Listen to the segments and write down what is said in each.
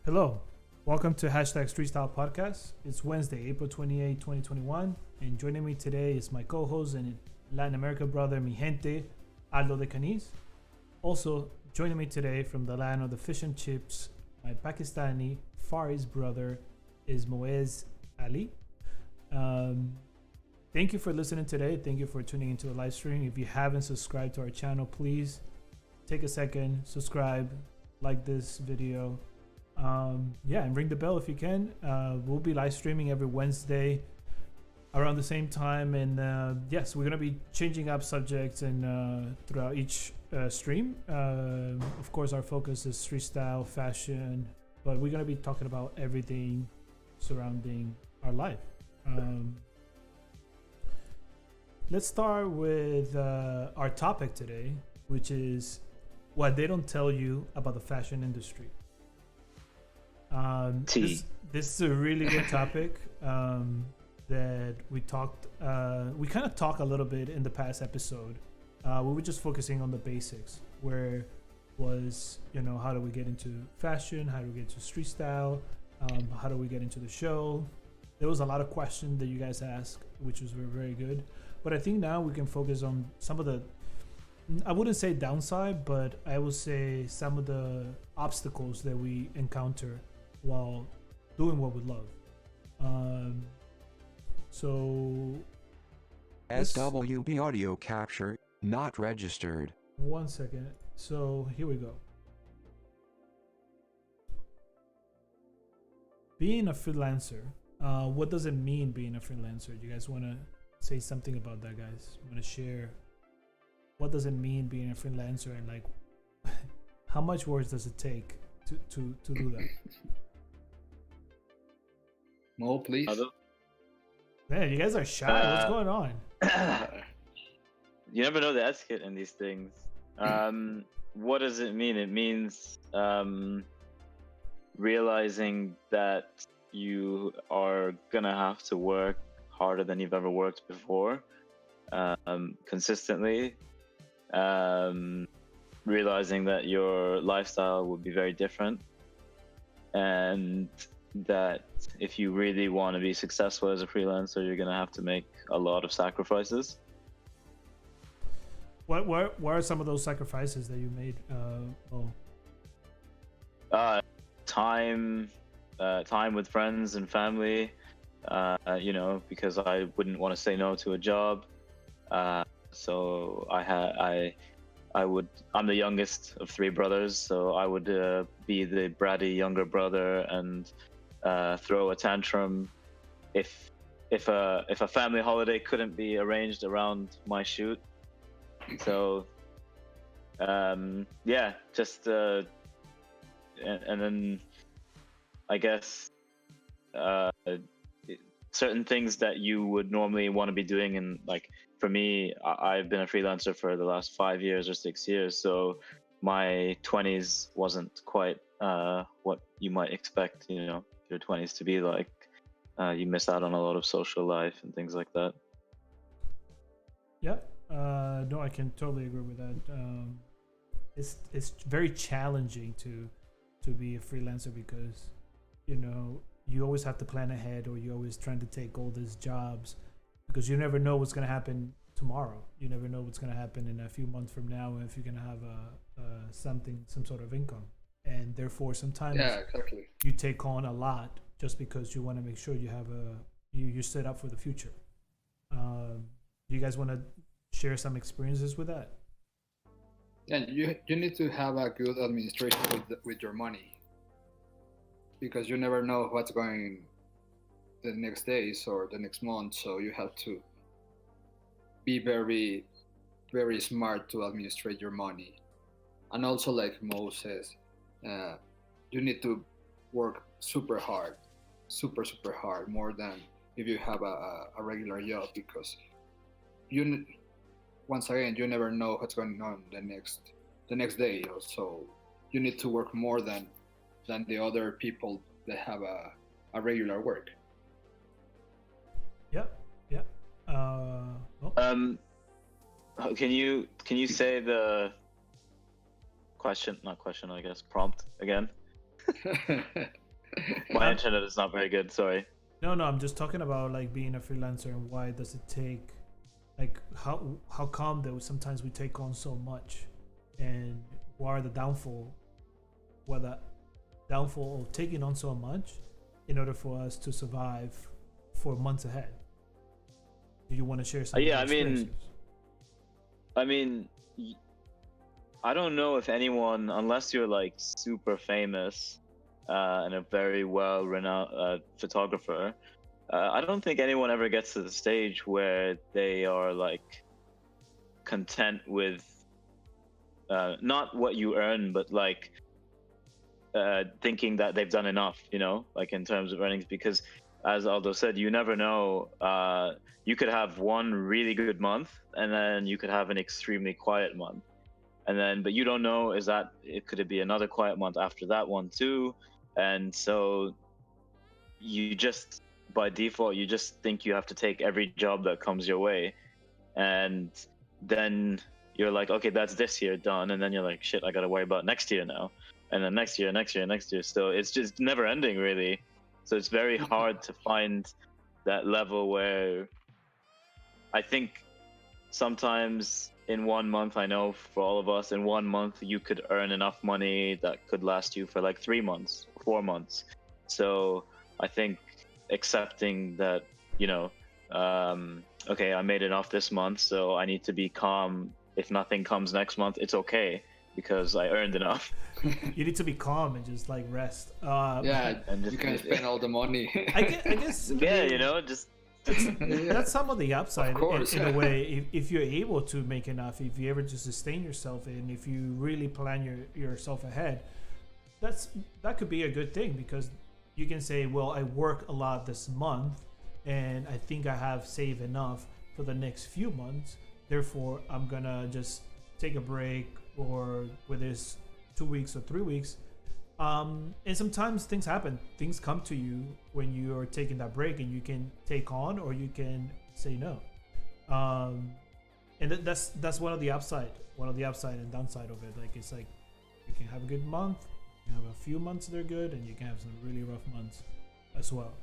Hello, welcome to Hashtag Street Style Podcast. It's Wednesday, April 28, 2021, and joining me today is my co-host and Latin American brother, mi gente, Aldo de Caniz. Also, joining me today from the land of the fish and chips, my Pakistani Far East brother is Moez Ali. Um, Thank you for listening today. Thank you for tuning into the live stream. If you haven't subscribed to our channel, please take a second, subscribe, like this video. And ring the bell if you can. We'll be live streaming every Wednesday around the same time. And yes, we're going to be changing up subjects and throughout each stream. Of course, our focus is street style, fashion, but we're going to be talking about everything surrounding our life. Let's start with our topic today, which is what they don't tell you about the fashion industry. This is a really good topic that we talked. We kind of talked a little bit in the past episode. We were just focusing on the basics, where was how do we get into fashion? How do we get into street style? How do we get into the show? There was a lot of questions that you guys asked, which was very good. But I think now we can focus on some of the, I wouldn't say downside, but I would say some of the obstacles that we encounter while doing what we love. So SWB audio capture not registered. one second. So here we go. Being a freelancer, what does it mean being a freelancer? Do you guys want to say something about that, guys? Want to share what does it mean being a freelancer, and like how much work does it take to do that? Mo, please. Man, you guys are shy. What's going on? You never know the etiquette in these things. What does it mean? It means realizing that you are gonna have to work harder than you've ever worked before, consistently. Realizing that your lifestyle will be very different, and that if you really want to be successful as a freelancer, you're going to have to make a lot of sacrifices. What are some of those sacrifices that you made? Time with friends and family, because I wouldn't want to say no to a job. So I'm the youngest of three brothers, so I would be the bratty younger brother and throw a tantrum if a family holiday couldn't be arranged around my shoot. So and then I guess certain things that you would normally want to be doing, and like for me, I've been a freelancer for the last 5 years or 6 years, so my 20s wasn't quite what you might expect, your 20s to be like. You miss out on a lot of social life and things like that. Yeah, no, I can totally agree with that. It's very challenging to be a freelancer because you always have to plan ahead, or you're always trying to take all these jobs because you never know what's going to happen tomorrow. You never know what's going to happen in a few months from now, if you're going to have some sort of income, and therefore sometimes exactly. you take on a lot just because you want to make sure you have you're set up for the future. Do you guys want to share some experiences with that? Yeah, you need to have a good administration with your money, because you never know what's going the next days or the next month. So you have to be very, very smart to administrate your money. And also, like Mo says, you need to work super hard, super hard, more than if you have a regular job, because once again, you never know what's going on the next day. So you need to work more than the other people that have a regular work. Yeah. Can you say the question, not question, I guess, prompt again? My internet is not very good. Sorry. No, I'm just talking about like being a freelancer and why does it take, like how come that sometimes we take on so much, and what are the downfall of taking on so much in order for us to survive for months ahead. Do you want to share some? Yeah, of your experiences? I mean, I don't know if anyone, unless you're like super famous and a very well-renowned photographer, I don't think anyone ever gets to the stage where they are like content with not what you earn, but like thinking that they've done enough, you know, like in terms of earnings. Because as Aldo said, you never know. You could have one really good month, and then you could have an extremely quiet month. And then, but you don't know, is that it could be another quiet month after that one too. And so you just, by default, you just think you have to take every job that comes your way. And then you're like, okay, that's this year done. And then you're like, shit, I got to worry about next year now. And then next year. So it's just never ending, really. So it's very hard to find that level where I think sometimes in 1 month, I know for all of us, in 1 month, you could earn enough money that could last you for like 3 months, 4 months. So I think accepting that, you know, okay, I made enough this month, so I need to be calm. If nothing comes next month, it's okay because I earned enough. You need to be calm and just like rest. Yeah, And you can spend all the money. I guess yeah, you know, just that's some of the upside Of course. in a way. If you're able to make enough, if you ever just sustain yourself, and if you really plan yourself ahead, that could be a good thing, because you can say, well, I work a lot this month and I think I have saved enough for the next few months, therefore I'm gonna just take a break, or whether it's 2 weeks or 3 weeks. And sometimes things happen. Things come to you when you are taking that break, and you can take on or you can say no. And that's one of the upside and downside of it. Like, it's like you can have a good month, you have a few months that are good, and you can have some really rough months as well.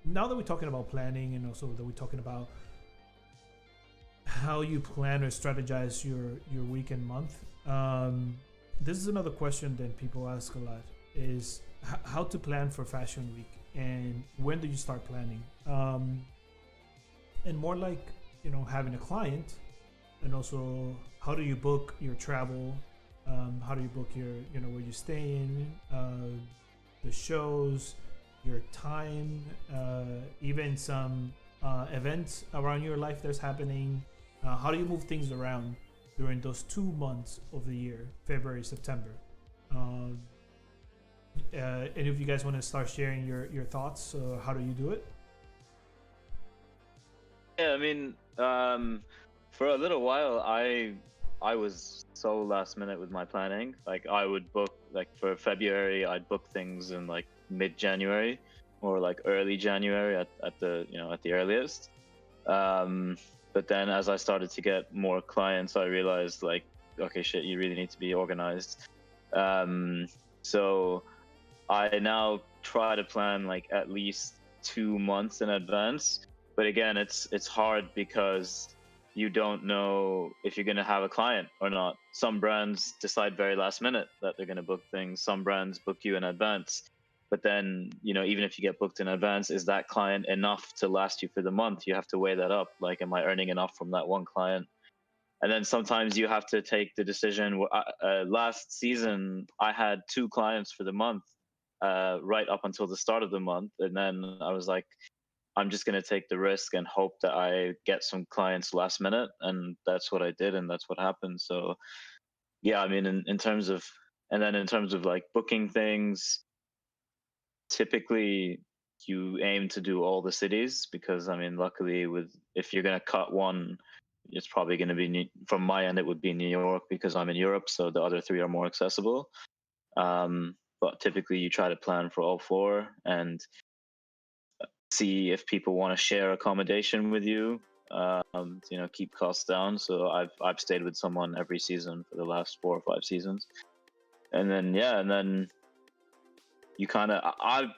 Now that we're talking about planning, and also that we're talking about how you plan or strategize your week and month, this is another question that people ask a lot, is how to plan for Fashion Week, and when do you start planning, and more like, you know, having a client, and also how do you book your travel, how do you book your, you know, where you stay in, the shows, your time, even some events around your life that's happening. How do you move things around during those 2 months of the year, February, September? And if you guys want to start sharing your thoughts, how do you do it? Yeah, I mean, for a little while, I was so last minute with my planning. Like, I would book, like for February, I'd book things in like mid-January or like early January at the, you know, at the earliest. But then as I started to get more clients, I realized, like, okay, shit, you really need to be organized. So I now try to plan like at least 2 months in advance. But again, it's hard because you don't know if you're going to have a client or not. Some brands decide very last minute that they're going to book things. Some brands book you in advance. But then, you know, even if you get booked in advance, is that client enough to last you for the month? You have to weigh that up. Like, am I earning enough from that one client? And then sometimes you have to take the decision. Last season, I had 2 clients for the month, right up until the start of the month. And then I was like, I'm just going to take the risk and hope that I get some clients last minute. And that's what I did. And that's what happened. So, yeah, I mean, in terms of, and then in terms of like booking things, typically you aim to do all the cities, because I mean, luckily, if you're going to cut one, it's probably going to be, from my end, it would be New York, because I'm in Europe, so the other 3 are more accessible. But typically you try to plan for all 4 and see if people want to share accommodation with you, you know, keep costs down. So I've stayed with someone every season for the last 4 or 5 seasons. and then yeah, and then you kind of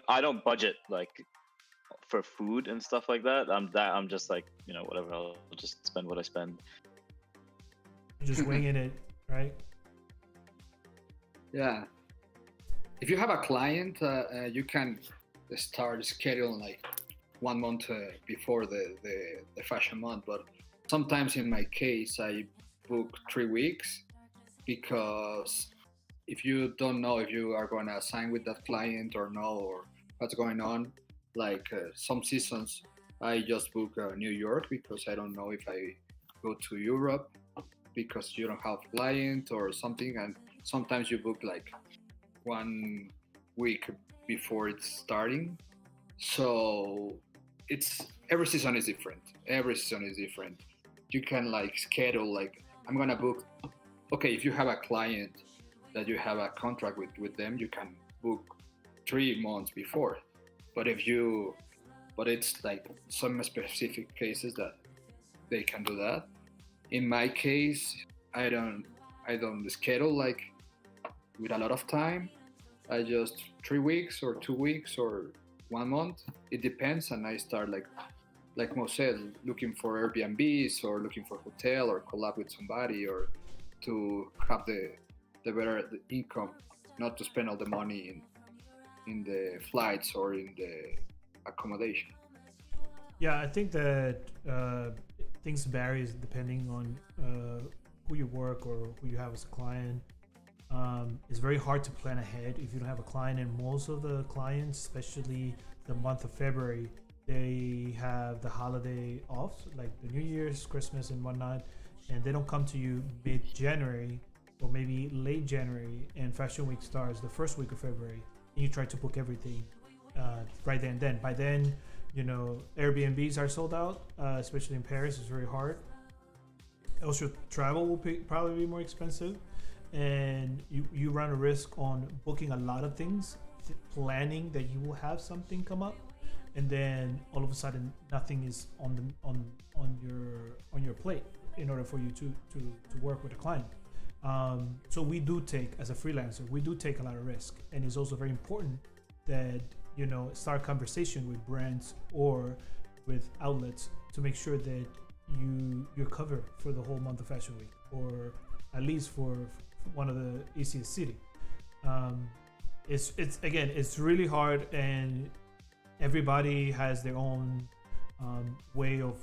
I don't budget like for food and stuff like that. I'm just like, you know, whatever, I'll just spend what I spend. Just winging it, right? Yeah. If you have a client, you can start scheduling like 1 month before the fashion month. But sometimes in my case, I book 3 weeks because if you don't know if you are going to sign with that client or no, or what's going on, like some seasons, I just book New York because I don't know if I go to Europe because you don't have client or something. And sometimes you book like 1 week before it's starting. So it's every season is different. Every season is different. You can like schedule like I'm gonna book. Okay, if you have a client that you have a contract with them, you can book 3 months before. But it's like some specific cases that they can do that. In my case, I don't schedule like with a lot of time. I just 3 weeks or 2 weeks or 1 month. It depends, and I start like Mo said, looking for Airbnbs or looking for hotel or collab with somebody or to have the better income, not to spend all the money in the flights or in the accommodation. Yeah, I think that things varies depending on who you work or who you have as a client. It's very hard to plan ahead if you don't have a client, and most of the clients, especially the month of February, they have the holiday off, like the New Year's, Christmas, and whatnot, and they don't come to you mid-January or maybe late January, and Fashion Week starts the first week of February, and you try to book everything right then and then. By then, you know, Airbnbs are sold out, especially in Paris. It's very hard. Also, travel will probably be more expensive, and you run a risk on booking a lot of things, planning that you will have something come up, and then all of a sudden nothing is on your plate in order for you to work with a client. So we do take, as a freelancer, we do take a lot of risk, and it's also very important that, you know, start conversation with brands or with outlets to make sure that you're covered for the whole month of Fashion Week, or at least for one of the easiest city. It's again, it's really hard, and everybody has their own way of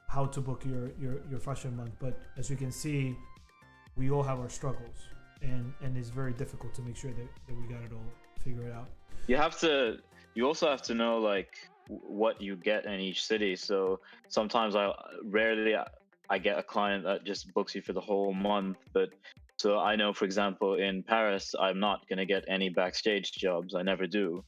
how to book your fashion month. But as you can see, we all have our struggles, and it's very difficult to make sure that we got it all figured out. You also have to know like what you get in each city. So sometimes I get a client that just books you for the whole month, but so I know, for example, in Paris, I'm not going to get any backstage jobs. I never do.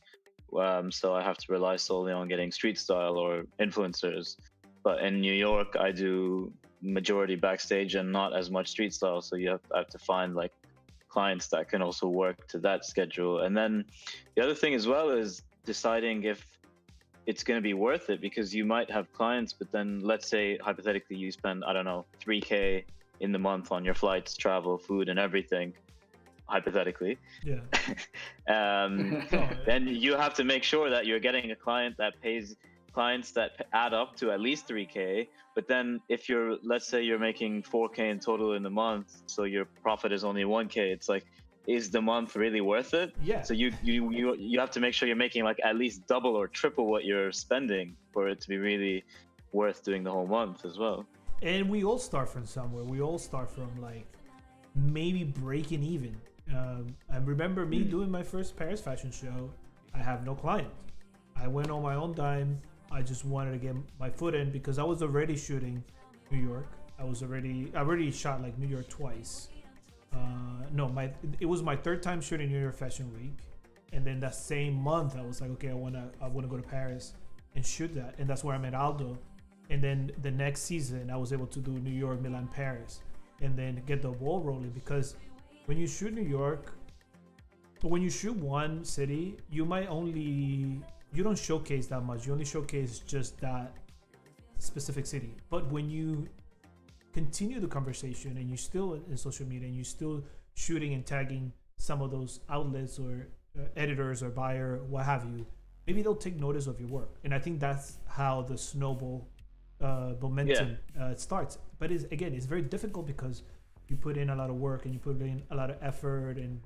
So I have to rely solely on getting street style or influencers. But in New York, I do majority backstage and not as much street style. So I have to find like clients that can also work to that schedule. And then the other thing as well is deciding if it's going to be worth it, because you might have clients, but then let's say hypothetically you spend, I don't know, 3K in the month on your flights, travel, food, and everything, hypothetically. Yeah. Then you have to make sure that you're getting a client that pays clients that add up to at least 3K. But then if let's say you're making 4K in total in the month, so your profit is only 1K, it's like, is the month really worth it? Yeah. So you have to make sure you're making like at least double or triple what you're spending for it to be really worth doing the whole month as well. And we all start from somewhere. We all start from like maybe breaking even. I remember me doing my first Paris fashion show. I have no client. I went on my own dime. I just wanted to get my foot in because I was already shooting New York. I already shot like New York twice. It was my third time shooting New York Fashion Week, and then that same month I was like, okay, I wanna go to Paris and shoot that, and that's where I met Aldo. And then the next season I was able to do New York, Milan, Paris, and then get the ball rolling. Because when you shoot New York, when you shoot one city, you don't showcase that much. You only showcase just that specific city. But when you continue the conversation and you're still in social media and you're still shooting and tagging some of those outlets or editors or buyer, what have you, maybe they'll take notice of your work. And I think that's how the snowball momentum starts. But it's very difficult because you put in a lot of work and you put in a lot of effort and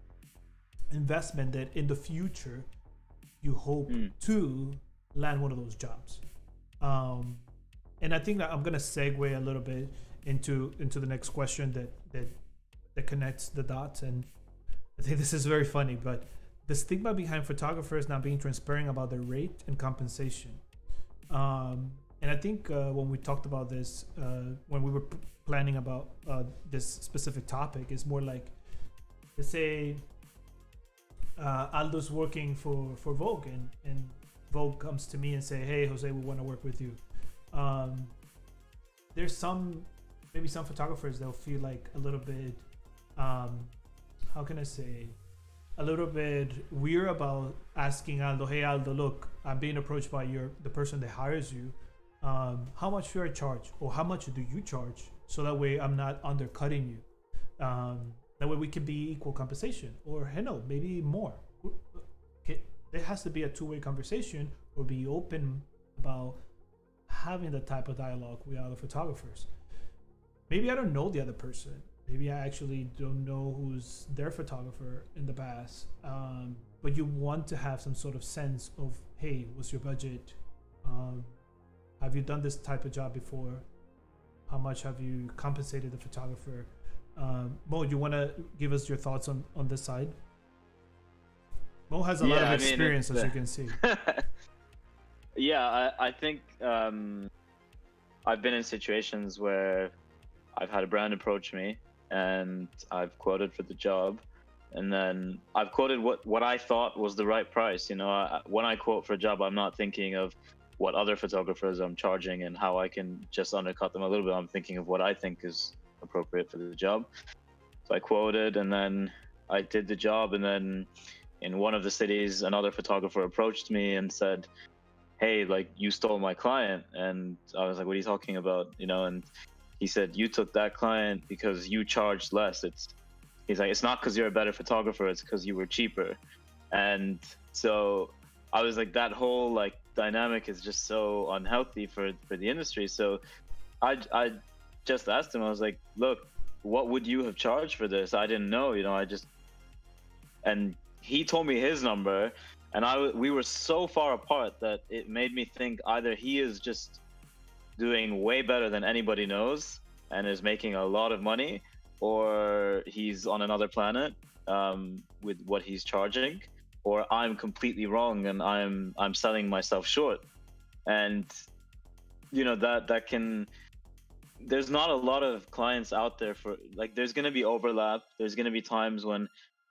investment that in the future you hope to land one of those jobs. And I think that I'm gonna segue a little bit into the next question that connects the dots. And I think this is very funny, but the stigma behind photographers not being transparent about their rate and compensation. And I think when we talked about this, when we were planning about this specific topic, it's more like, let's say Aldo's working for Vogue, and Vogue comes to me and say, hey, Jose, we want to work with you. There's maybe some photographers, they'll feel like a little bit, how can I say, a little bit weird about asking Aldo, hey Aldo, look, I'm being approached by the person that hires you. How much should I charge, or how much do you charge? So that way I'm not undercutting you. That way we can be equal compensation, or hey, no, maybe more. Okay, there has to be a two-way conversation, or be open about having that type of dialogue with other photographers. Maybe I don't know the other person. Maybe I actually don't know who's their photographer in the past. But you want to have some sort of sense of, hey, what's your budget? Have you done this type of job before? How much have you compensated the photographer? Mo, you want to give us your thoughts on this side? Mo has a lot of experience, as you can see. Yeah, I think I've been in situations where I've had a brand approach me and I've quoted for the job, and then I've quoted what I thought was the right price. You know, when I quote for a job, I'm not thinking of what other photographers I'm charging and how I can just undercut them a little bit. I'm thinking of what I think is appropriate for the job. So I quoted, and then I did the job, and then in one of the cities, another photographer approached me and said, hey, like, you stole my client. And I was like, what are you talking about? You know, and he said, you took that client because you charged less. He's like, it's not because you're a better photographer, it's because you were cheaper. And so I was like, that whole like dynamic is just so unhealthy for the industry. So I just asked him, I was like, look, what would you have charged for this? I didn't know, you know, and he told me his number, and we were so far apart that it made me think either he is just doing way better than anybody knows and is making a lot of money, or he's on another planet with what he's charging, or I'm completely wrong and I'm selling myself short. And you know, that can, there's not a lot of clients out there for, like, there's going to be overlap. There's going to be times when,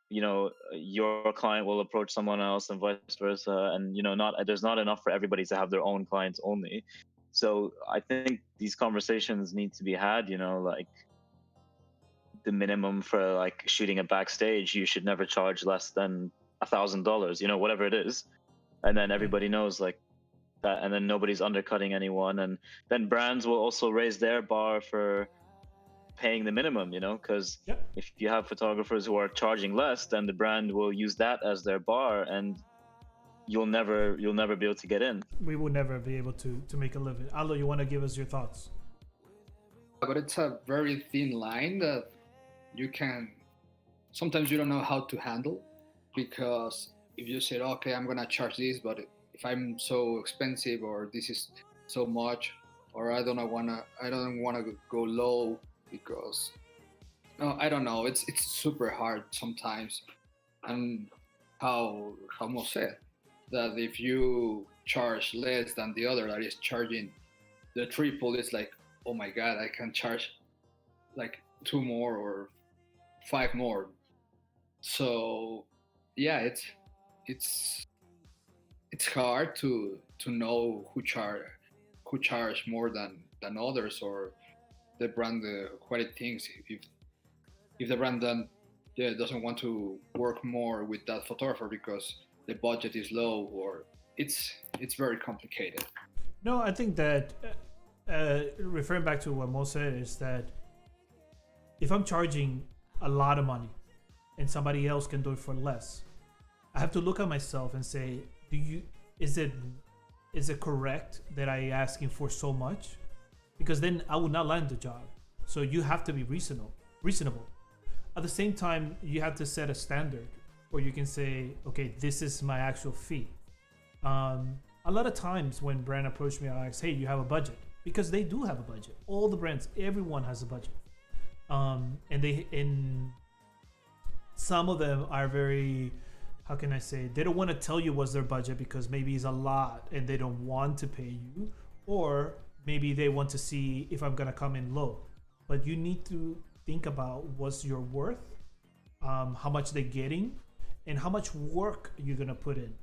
you know, your client will approach someone else and vice versa, and you know, there's not enough for everybody to have their own clients only. So I think these conversations need to be had, you know, like the minimum for like shooting a backstage, you should never charge less than $1,000, you know, whatever it is. And then everybody knows like that, and then nobody's undercutting anyone. And then brands will also raise their bar for paying the minimum, you know, because if you have photographers who are charging less, then the brand will use that as their bar, and you'll never be able to get in. We will never be able to make a living. Aldo, you want to give us your thoughts? But it's a very thin line that sometimes you don't know how to handle, because if you say, okay, I'm gonna charge this, but if I'm so expensive, or this is so much, or I don't wanna go low, because I don't know, it's super hard sometimes. And how Mo said that if you charge less than the other that is charging the triple, it's like, oh my god, I can charge like 2 more or 5 more. So yeah, it's hard to know who charge more than others, or the brand quality things. If the brand doesn't want to work more with that photographer because the budget is low, or it's very complicated. No, I think that referring back to what Mo said is that if I'm charging a lot of money and somebody else can do it for less. I have to look at myself and say, is it correct that I asking for so much? Because then I would not land the job. So you have to be reasonable. At the same time, you have to set a standard where you can say, okay, this is my actual fee. A lot of times when brand approach me, I ask, hey, you have a budget? Because they do have a budget. All the brands, everyone has a budget. And some of them are very, how can I say, they don't want to tell you what's their budget because maybe it's a lot and they don't want to pay you, or maybe they want to see if I'm gonna come in low. But you need to think about what's your worth, how much they're getting, and how much work you're gonna put in.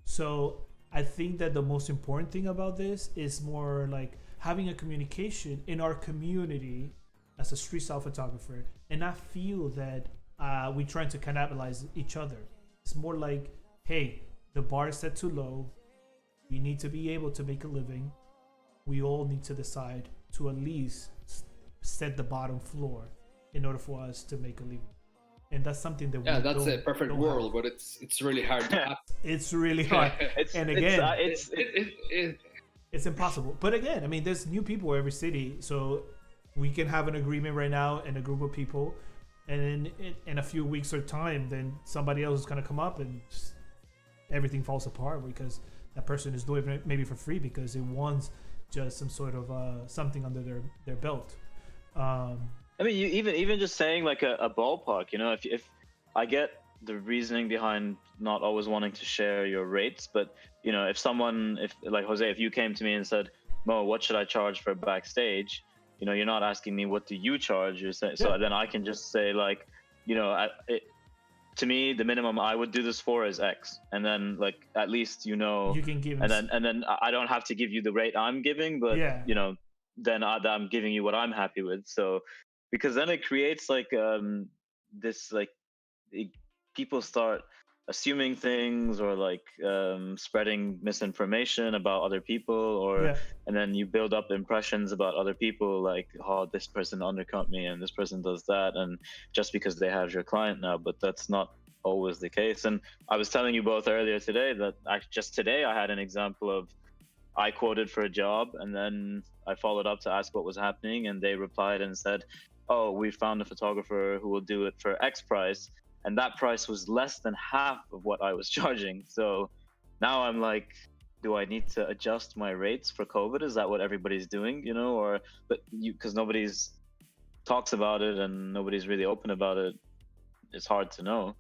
So I think that the most important thing about this is more like having a communication in our community as a street style photographer, and not feel that we're trying to cannibalize each other. It's more like, hey, the bar is set too low. We need to be able to make a living. We all need to decide to at least set the bottom floor in order for us to make a living. And that's something that that's a perfect world, but it's really hard to happen. It's really hard. It's impossible. But again, I mean, there's new people every city, so we can have an agreement right now and a group of people, and in a few weeks or time, then somebody else is gonna come up and just, everything falls apart because that person is doing it maybe for free because it wants just some sort of something under their belt. I mean, you even just saying like a ballpark, you know, if I get the reasoning behind not always wanting to share your rates, but you know, if like Jose, if you came to me and said, Mo, what should I charge for backstage? You know, you're not asking me what do you charge. You're saying, so then I can just say like, you know, to me, the minimum I would do this for is X, and then like at least you know, you can give, and then I don't have to give you the rate I'm giving, but you know, then I'm giving you what I'm happy with. So because then it creates like this like people start assuming things or like spreading misinformation about other people, or and then you build up impressions about other people like, oh, this person undercut me and this person does that, and just because they have your client now. But that's not always the case. And I was telling you both earlier today that just today I had an example of I quoted for a job and then I followed up to ask what was happening, and they replied and said, oh, we found a photographer who will do it for X price. And that price was less than half of what I was charging. So now I'm like, do I need to adjust my rates for COVID? Is that what everybody's doing, you know? Or because nobody's talks about it and nobody's really open about it, it's hard to know.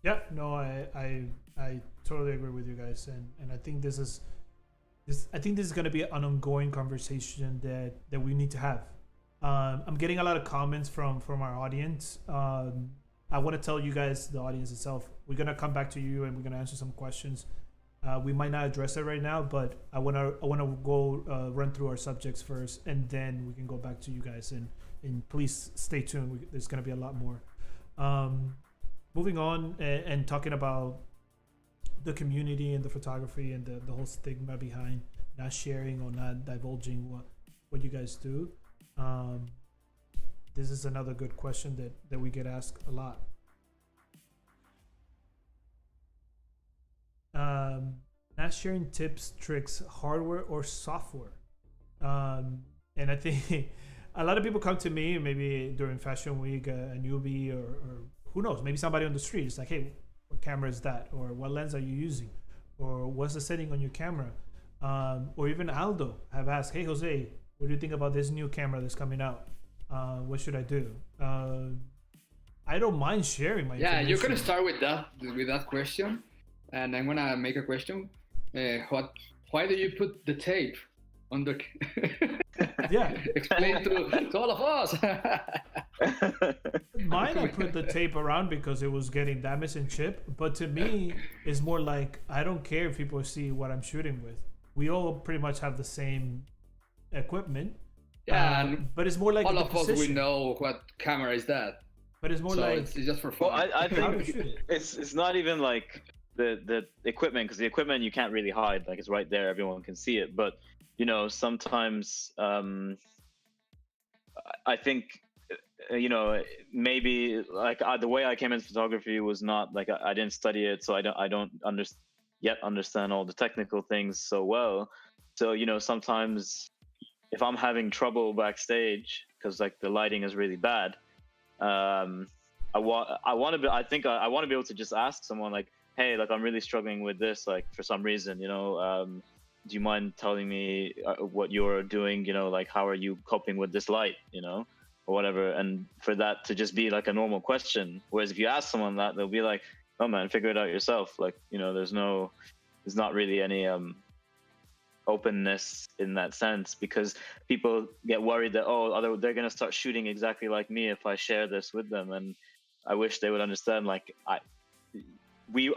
Yeah, no, I totally agree with you guys, and I think this is going to be an ongoing conversation that we need to have. I'm getting a lot of comments from our audience. I want to tell you guys, the audience itself, we're going to come back to you and we're going to answer some questions. We might not address it right now, but I want to go run through our subjects first, and then we can go back to you guys, and please stay tuned. There's going to be a lot more. Moving on and talking about the community and the photography and the whole stigma behind not sharing or not divulging what you guys do. This is another good question that we get asked a lot. Not sharing tips, tricks, hardware or software. And I think a lot of people come to me maybe during Fashion Week, a newbie or who knows, maybe somebody on the street. It's like, hey, what camera is that? Or what lens are you using? Or what's the setting on your camera? Or even Aldo have asked, hey, Jose, what do you think about this new camera that's coming out? What should I do? I don't mind sharing my information. You're gonna start with that question, and I'm gonna make a question. Why do you put the tape on the? Explain to all of us. Mine, I put the tape around because it was getting damaged and chipped. But to me, it's more like I don't care if people see what I'm shooting with. We all pretty much have the same equipment. But it's more like all of us, we know what camera is that. But it's more like it's just for fun. Well, I think it's not even like the equipment, because the equipment you can't really hide. Like, it's right there, everyone can see it. But you know, sometimes I think you know, maybe like the way I came into photography was not like I didn't study it, so I don't yet understand all the technical things so well. So you know, sometimes if I'm having trouble backstage because like the lighting is really bad, I want to be I want to be able to just ask someone like, hey, like I'm really struggling with this, like for some reason, you know, do you mind telling me what you're doing, you know, like how are you coping with this light, you know, or whatever, and for that to just be like a normal question. Whereas if you ask someone that, they'll be like, oh man, figure it out yourself. Like, you know, there's not really any openness in that sense, because people get worried that they're going to start shooting exactly like me if I share this with them. And I wish they would understand, like, a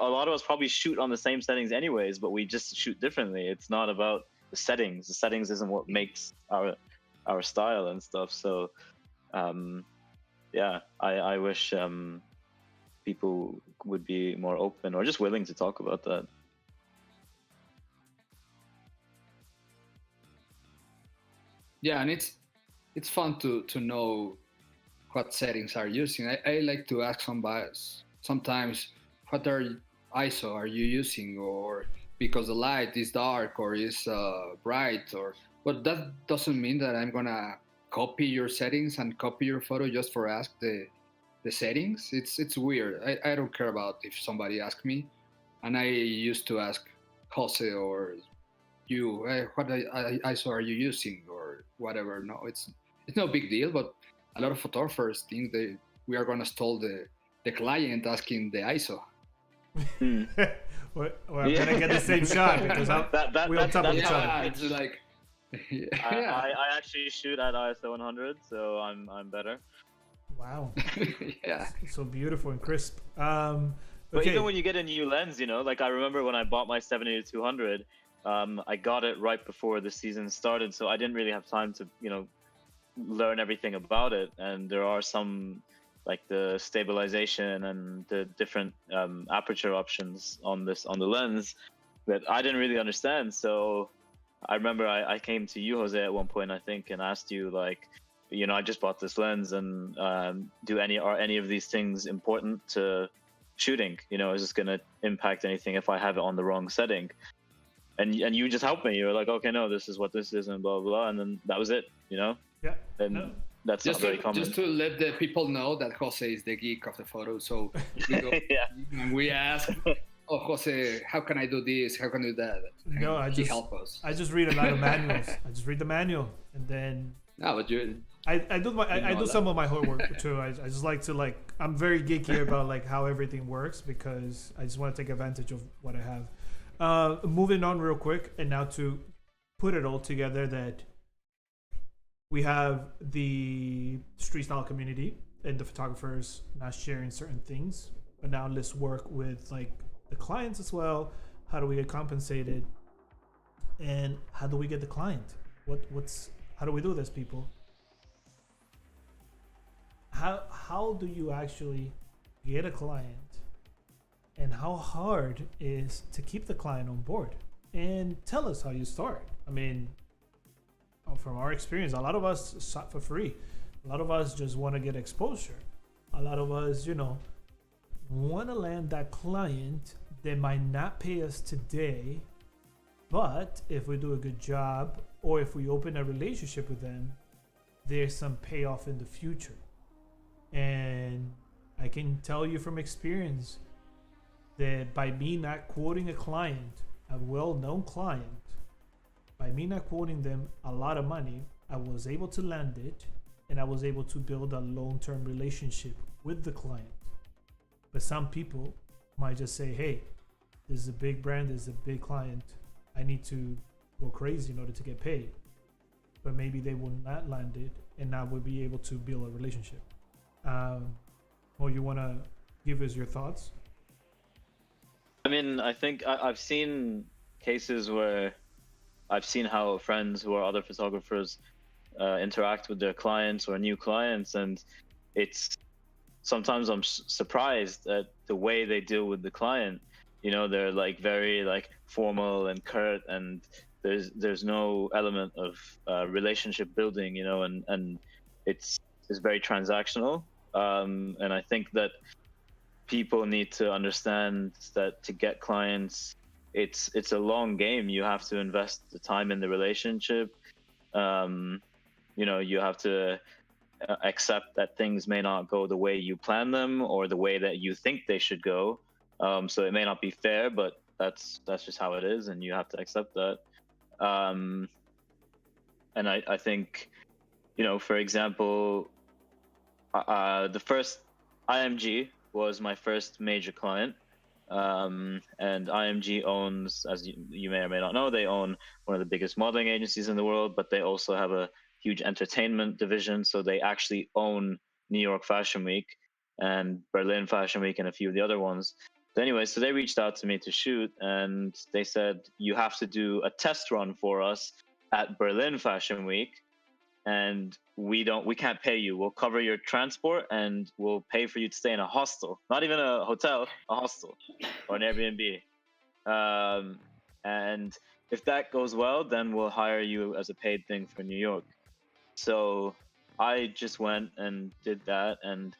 lot of us probably shoot on the same settings anyways, but we just shoot differently. It's not about the settings. The settings isn't what makes our style and stuff. So yeah, I wish people would be more open or just willing to talk about that. Yeah, and it's fun to know what settings are using. I like to ask somebody sometimes, what ISO are you using, or because the light is dark or is bright, or but that doesn't mean that I'm gonna copy your settings and copy your photo just for ask the settings. It's weird. I don't care about if somebody asks me, and I used to ask Jose or you, what ISO are you using or whatever. No, it's no big deal, but a lot of photographers think that we are gonna stall the client asking the ISO. Well, I'm gonna get the same shot because we're on top of each other. It's like, I actually shoot at ISO 100, so I'm better. Wow. Yeah. So beautiful and crisp. But even when you get a new lens, you know, like I remember when I bought my 70-200, I got it right before the season started, so I didn't really have time to, you know, learn everything about it. And there are some, like the stabilization and the different aperture options on the lens that I didn't really understand. So I remember I came to you, Jose, at one point, I think, and asked you, like, you know, I just bought this lens, and are any of these things important to shooting? You know, is this going to impact anything if I have it on the wrong setting? And you just helped me. You were like, okay, no, this is what this is, and blah blah blah, and then that was it. You know. Yeah. And no. That's just not very common. Just to let the people know that Jose is the geek of the photo. So we go, and we ask, oh, Jose, how can I do this? How can I do that? And No, he help us. I just read a lot of manuals. I just read the manual, and then No, but you. I do some of my homework too. I just like to I'm very geeky about like how everything works because I just want to take advantage of what I have. Moving on real quick, and now to put it all together, that we have the street style community and the photographers not sharing certain things, but now let's work with like the clients as well. How do we get compensated, and how do we get the client? How do we do this, people? How do you actually get a client, and how hard is to keep the client on board? And tell us how you start. I mean, from our experience, a lot of us shot for free. A lot of us just want to get exposure. A lot of us, you know, want to land that client. They might not pay us today, but if we do a good job, or if we open a relationship with them, there's some payoff in the future. And I can tell you from experience that by me not quoting a client, a well-known client, by me not quoting them a lot of money, I was able to land it, and I was able to build a long-term relationship with the client. But some people might just say, hey, this is a big brand, this is a big client, I need to go crazy in order to get paid. But maybe they will not land it, and now we'll be able to build a relationship. Or you want to give us your thoughts? I mean, I think I've seen cases where I've seen how friends who are other photographers interact with their clients or new clients, and it's sometimes I'm surprised at the way they deal with the client. You know, they're like very like formal and curt, and there's no element of relationship building. You know, and it's is very transactional, and I think that people need to understand that to get clients, it's a long game. You have to invest the time in the relationship. You have to accept that things may not go the way you plan them or the way that you think they should go. So it may not be fair, but that's just how it is, and you have to accept that. And I think, for example, the first IMG was my first major client. And IMG owns, as you may or may not know, they own one of the biggest modeling agencies in the world, but they also have a huge entertainment division. So they actually own New York Fashion Week and Berlin Fashion Week and a few of the other ones. So anyway, so they reached out to me to shoot, and they said, you have to do a test run for us at Berlin Fashion Week, and we can't pay you. We'll cover your transport and we'll pay for you to stay in a hostel, not even a hotel, a hostel or an Airbnb. And if that goes well, then we'll hire you as a paid thing for New York. So I just went and did that, and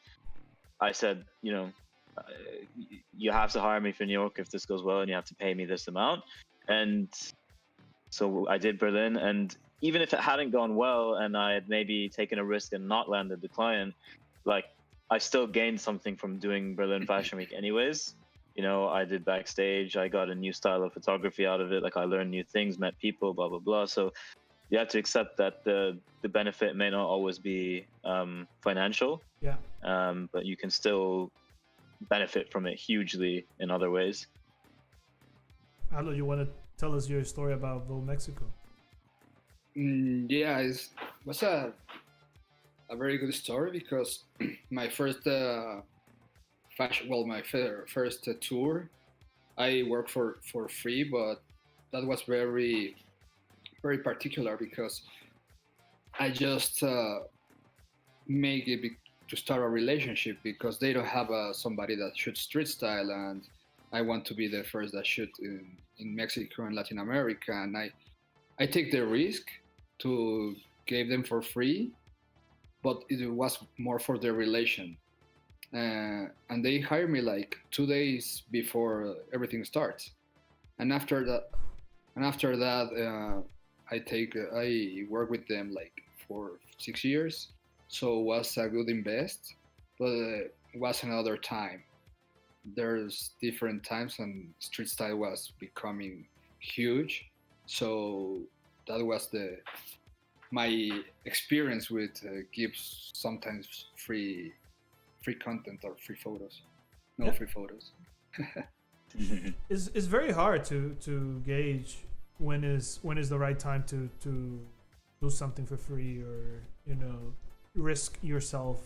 I said, you have to hire me for New York if this goes well, and you have to pay me this amount. And so I did Berlin, and even if it hadn't gone well and I had maybe taken a risk and not landed the client, like, I still gained something from doing Berlin Fashion Week anyways. I did backstage, I got a new style of photography out of it, like I learned new things, met people, blah, blah, blah. So you have to accept that the benefit may not always be financial. Yeah. But you can still benefit from it hugely in other ways. Aldo, you want to tell us your story about Vogue Mexico? Yeah, it was a very good story because my first first tour, I worked for free, but that was very, very particular because I just make it to start a relationship because they don't have somebody that shoots street style, and I want to be the first that shoot in Mexico and Latin America, and I take the risk to give them for free, but it was more for their relation. And they hired me like 2 days before everything starts. And after that, I work with them like for 6 years. So it was a good invest, but it was another time. There's different times, and street style was becoming huge. So that was my experience with gives sometimes free content or free photos. No, yeah. Free photos. It's very hard to gauge when is the right time to do something for free, or risk yourself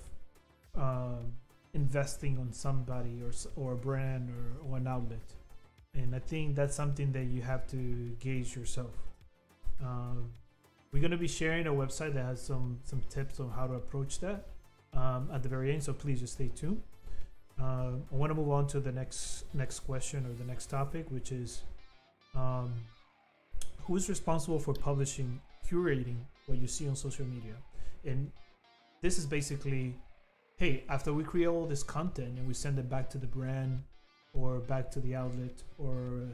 investing on somebody or a brand or an outlet. And I think that's something that you have to gauge yourself. We're going to be sharing a website that has some tips on how to approach that at the very end, so please just stay tuned. I want to move on to the next question or the next topic, which is who's responsible for publishing, curating what you see on social media? And this is basically, hey, after we create all this content and we send it back to the brand or back to the outlet or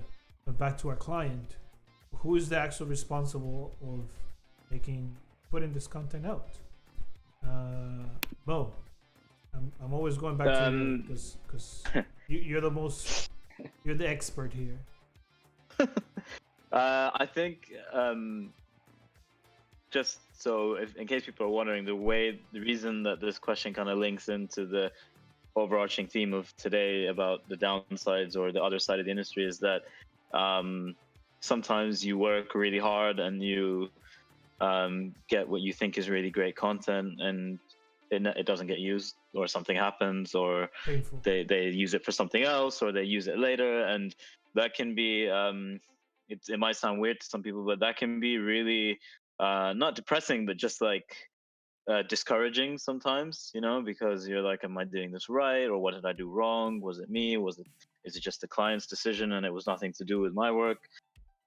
back to our client, who is the actual responsible of putting this content out? Bo, I'm always going back to you because you're the expert here. I think just so in case people are wondering, the reason that this question kind of links into the overarching theme of today about the downsides or the other side of the industry is that sometimes you work really hard and you get what you think is really great content, and it doesn't get used, or something happens, or painful. They use it for something else, or they use it later, and that can be it might sound weird to some people, but that can be really not depressing, but just like discouraging sometimes, because you're like, am I doing this right, or what did I do wrong? Was it me? Is it just the client's decision and it was nothing to do with my work?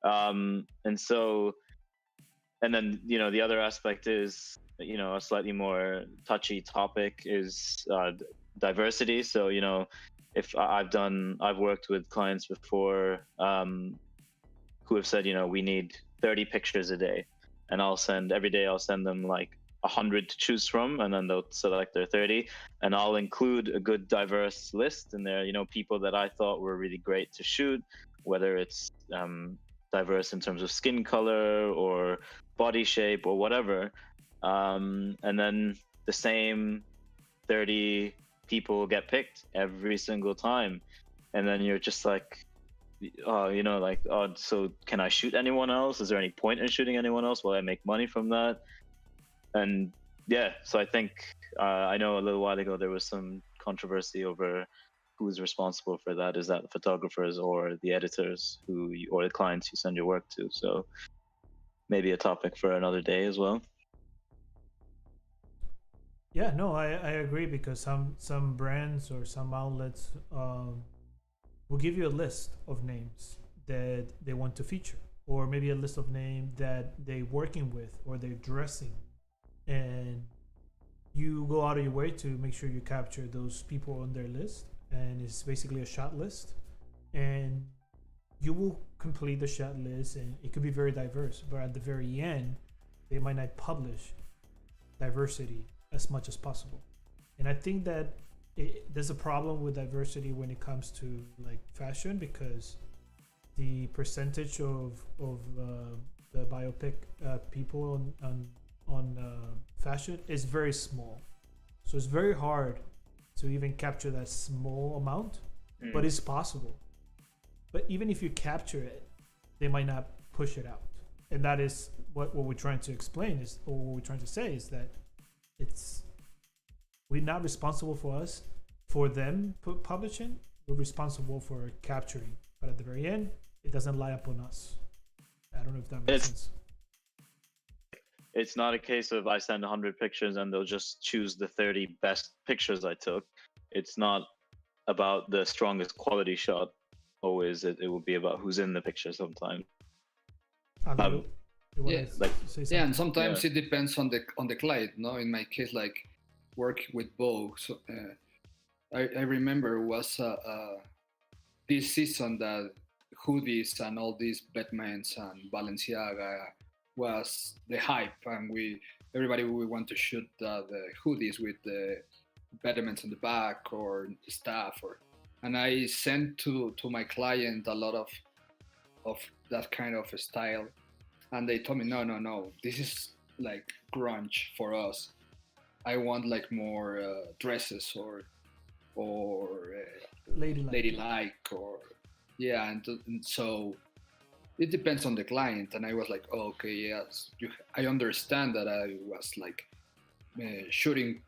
And then the other aspect is a slightly more touchy topic is diversity. So if I've worked with clients before who have said, we need 30 pictures a day, and every day I'll send them like 100 to choose from, and then they'll select their 30, and I'll include a good diverse list in there, people that I thought were really great to shoot, whether it's diverse in terms of skin color or body shape or whatever, and then the same 30 people get picked every single time, and then you're just like, so can I shoot anyone else? Is there any point in shooting anyone else? Will I make money from that? And yeah, so I think I know a little while ago there was some controversy over who's responsible for that. Is that the photographers or the editors or the clients you send your work to? So maybe a topic for another day as well. Yeah, no, I agree, because some brands or some outlets will give you a list of names that they want to feature, or maybe a list of names that they're working with or they're dressing, and you go out of your way to make sure you capture those people on their list, and it's basically a shot list, and you will complete the shot list, and it could be very diverse, but at the very end they might not publish diversity as much as possible. And I think that there's a problem with diversity when it comes to like fashion, because the percentage of the biopic people on fashion is very small, so it's very hard to even capture that small amount, but it's possible. But even if you capture it, they might not push it out, and that is what we're trying to explain is, or what we're trying to say is that we're not responsible for them publishing. We're responsible for capturing, but at the very end, it doesn't lie upon us. I don't know if that makes sense. It's not a case of I send 100 pictures and they'll just choose the 30 best pictures I took. It's not about the strongest quality shot. Always, it will be about who's in the picture sometimes. Yeah, and sometimes it depends on the client. No, in my case, like working with Vogue, so, I remember was this season that hoodies and all these Batmans and Balenciaga was the hype, and everybody we want to shoot the hoodies with the Batmans on the back or the staff, and I sent to my client a lot of that kind of style, and they told me no, this is like grunge for us. I want like more dresses or ladylike or yeah, and so it depends on the client. And I was like, oh, okay, yes, I understand that I was like shooting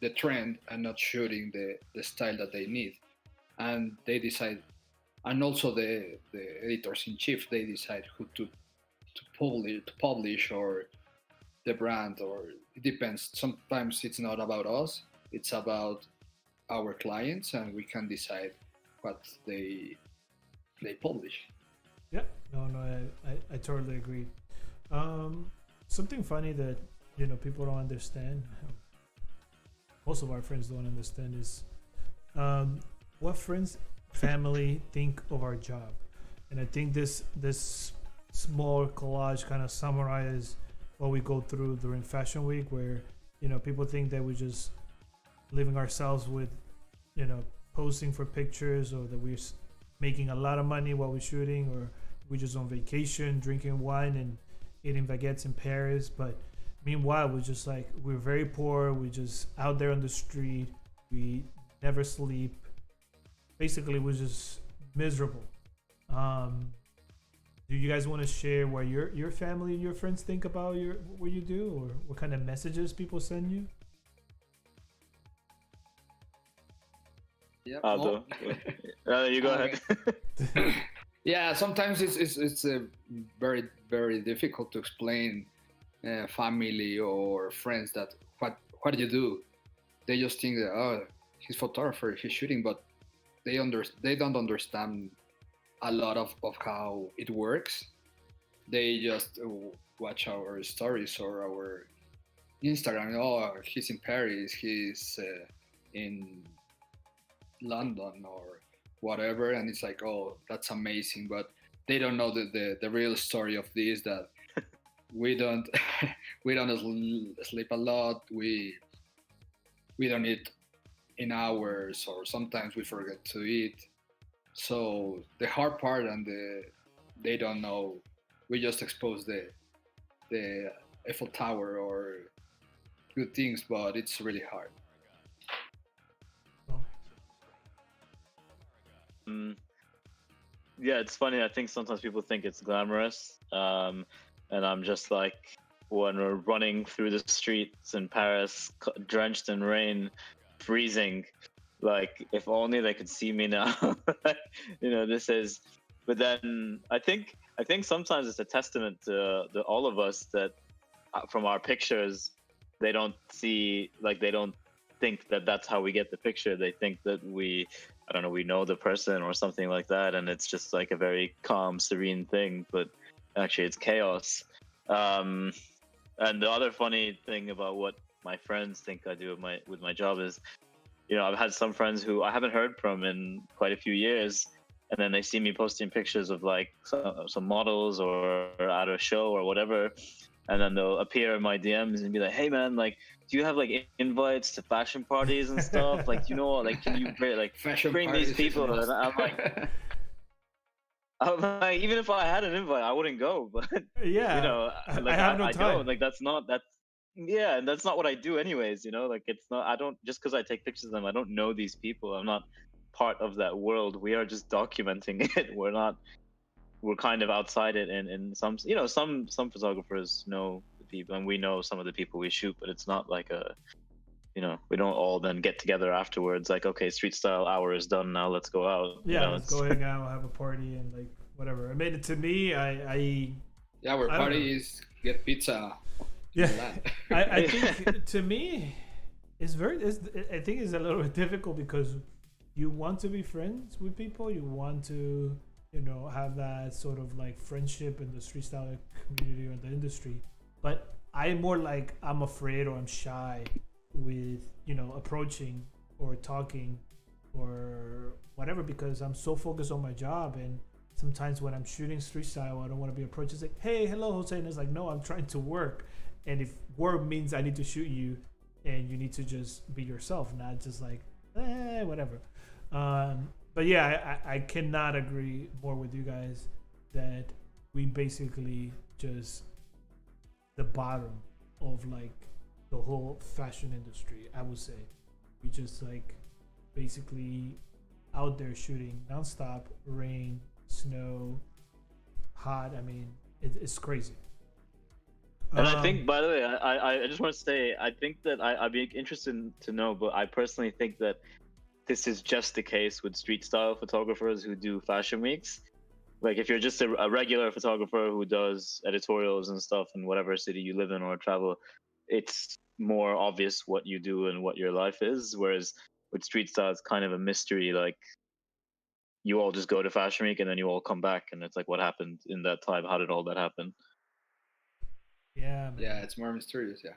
the trend and not shooting the style that they need, and they decide, and also the editors in chief, they decide who to publish or the brand, or it depends. Sometimes it's not about us, it's about our clients, and we can decide what they publish. Yeah, no, I totally agree. Something funny that people don't understand, most of our friends don't understand, is what friends, family think of our job. And I think this small collage kind of summarizes what we go through during Fashion Week, where people think that we're just living ourselves with posting for pictures, or that we're making a lot of money while we're shooting, or we're just on vacation drinking wine and eating baguettes in Paris. But meanwhile, we're very poor. We're just out there on the street. We never sleep. Basically, we're just miserable. Do you guys want to share what your family and your friends think about what you do, or what kind of messages people send you? Yeah. Aldo, you go ahead. Yeah, sometimes it's very very difficult to explain family or friends that what do you do. They just think that, oh, he's a photographer, he's shooting, but they don't understand a lot of how it works. They just watch our stories or Instagram. Oh, he's in Paris. He's in London or whatever, and it's like, oh, that's amazing, but they don't know the real story of this, that we don't we don't sleep a lot, we don't eat in hours, or sometimes we forget to eat. So the hard part, and they don't know, we just expose the Eiffel Tower or good things, but it's really hard. Yeah, it's funny. I think sometimes people think it's glamorous, and I'm just like, when we're running through the streets in Paris, drenched in rain, freezing, like if only they could see me now. This is. But then I think sometimes it's a testament to all of us that from our pictures, they don't see, like, they don't think that that's how we get the picture. They think that we know the person or something like that, and it's just like a very calm, serene thing, but actually it's chaos. And the other funny thing about what my friends think I do with my job is, I've had some friends who I haven't heard from in quite a few years, and then they see me posting pictures of like some models or at a show or whatever, and then they'll appear in my DMs and be like, "Hey man, like, do you have like invites to fashion parties and stuff? Like, like, can you bring these people?" And I'm like, even if I had an invite, I wouldn't go. But yeah, like, I have no I time. don't. Like, that's not what I do anyways. Like, it's not. I don't, just because I take pictures of them, I don't know these people. I'm not part of that world. We are just documenting it. We're kind of outside it, and some some photographers know the people, and we know some of the people we shoot, but it's not like we don't all then get together afterwards like, okay, street style hour is done, now let's go out. Let's go hang out, have a party, and like whatever. I mean, to me, yeah, our party is get pizza. Yeah, I think to me, I think it's a little bit difficult, because you want to be friends with people, you want to have that sort of like friendship in the street style community or the industry, but I'm more like, I'm afraid or I'm shy with approaching or talking or whatever, because I'm so focused on my job. And sometimes when I'm shooting street style, I don't want to be approached. It's like, "Hey, hello, Jose," and it's like, no, I'm trying to work, and if work means I need to shoot you, and you need to just be yourself, not just like whatever. But yeah, I cannot agree more with you guys that we basically just the bottom of like the whole fashion industry. I would say we just like basically out there shooting nonstop, rain, snow, hot. I mean, it's crazy. And I think, by the way, I just want to say, I think that I'd be interested to know, but I personally think that this is just the case with street style photographers who do fashion weeks. Like, if you're just a regular photographer who does editorials and stuff in whatever city you live in or travel, it's more obvious what you do and what your life is. Whereas with street style, it's kind of a mystery. Like, you all just go to fashion week and then you all come back, and it's like, what happened in that time? How did all that happen? Yeah, man. Yeah, it's more mysterious. Yeah,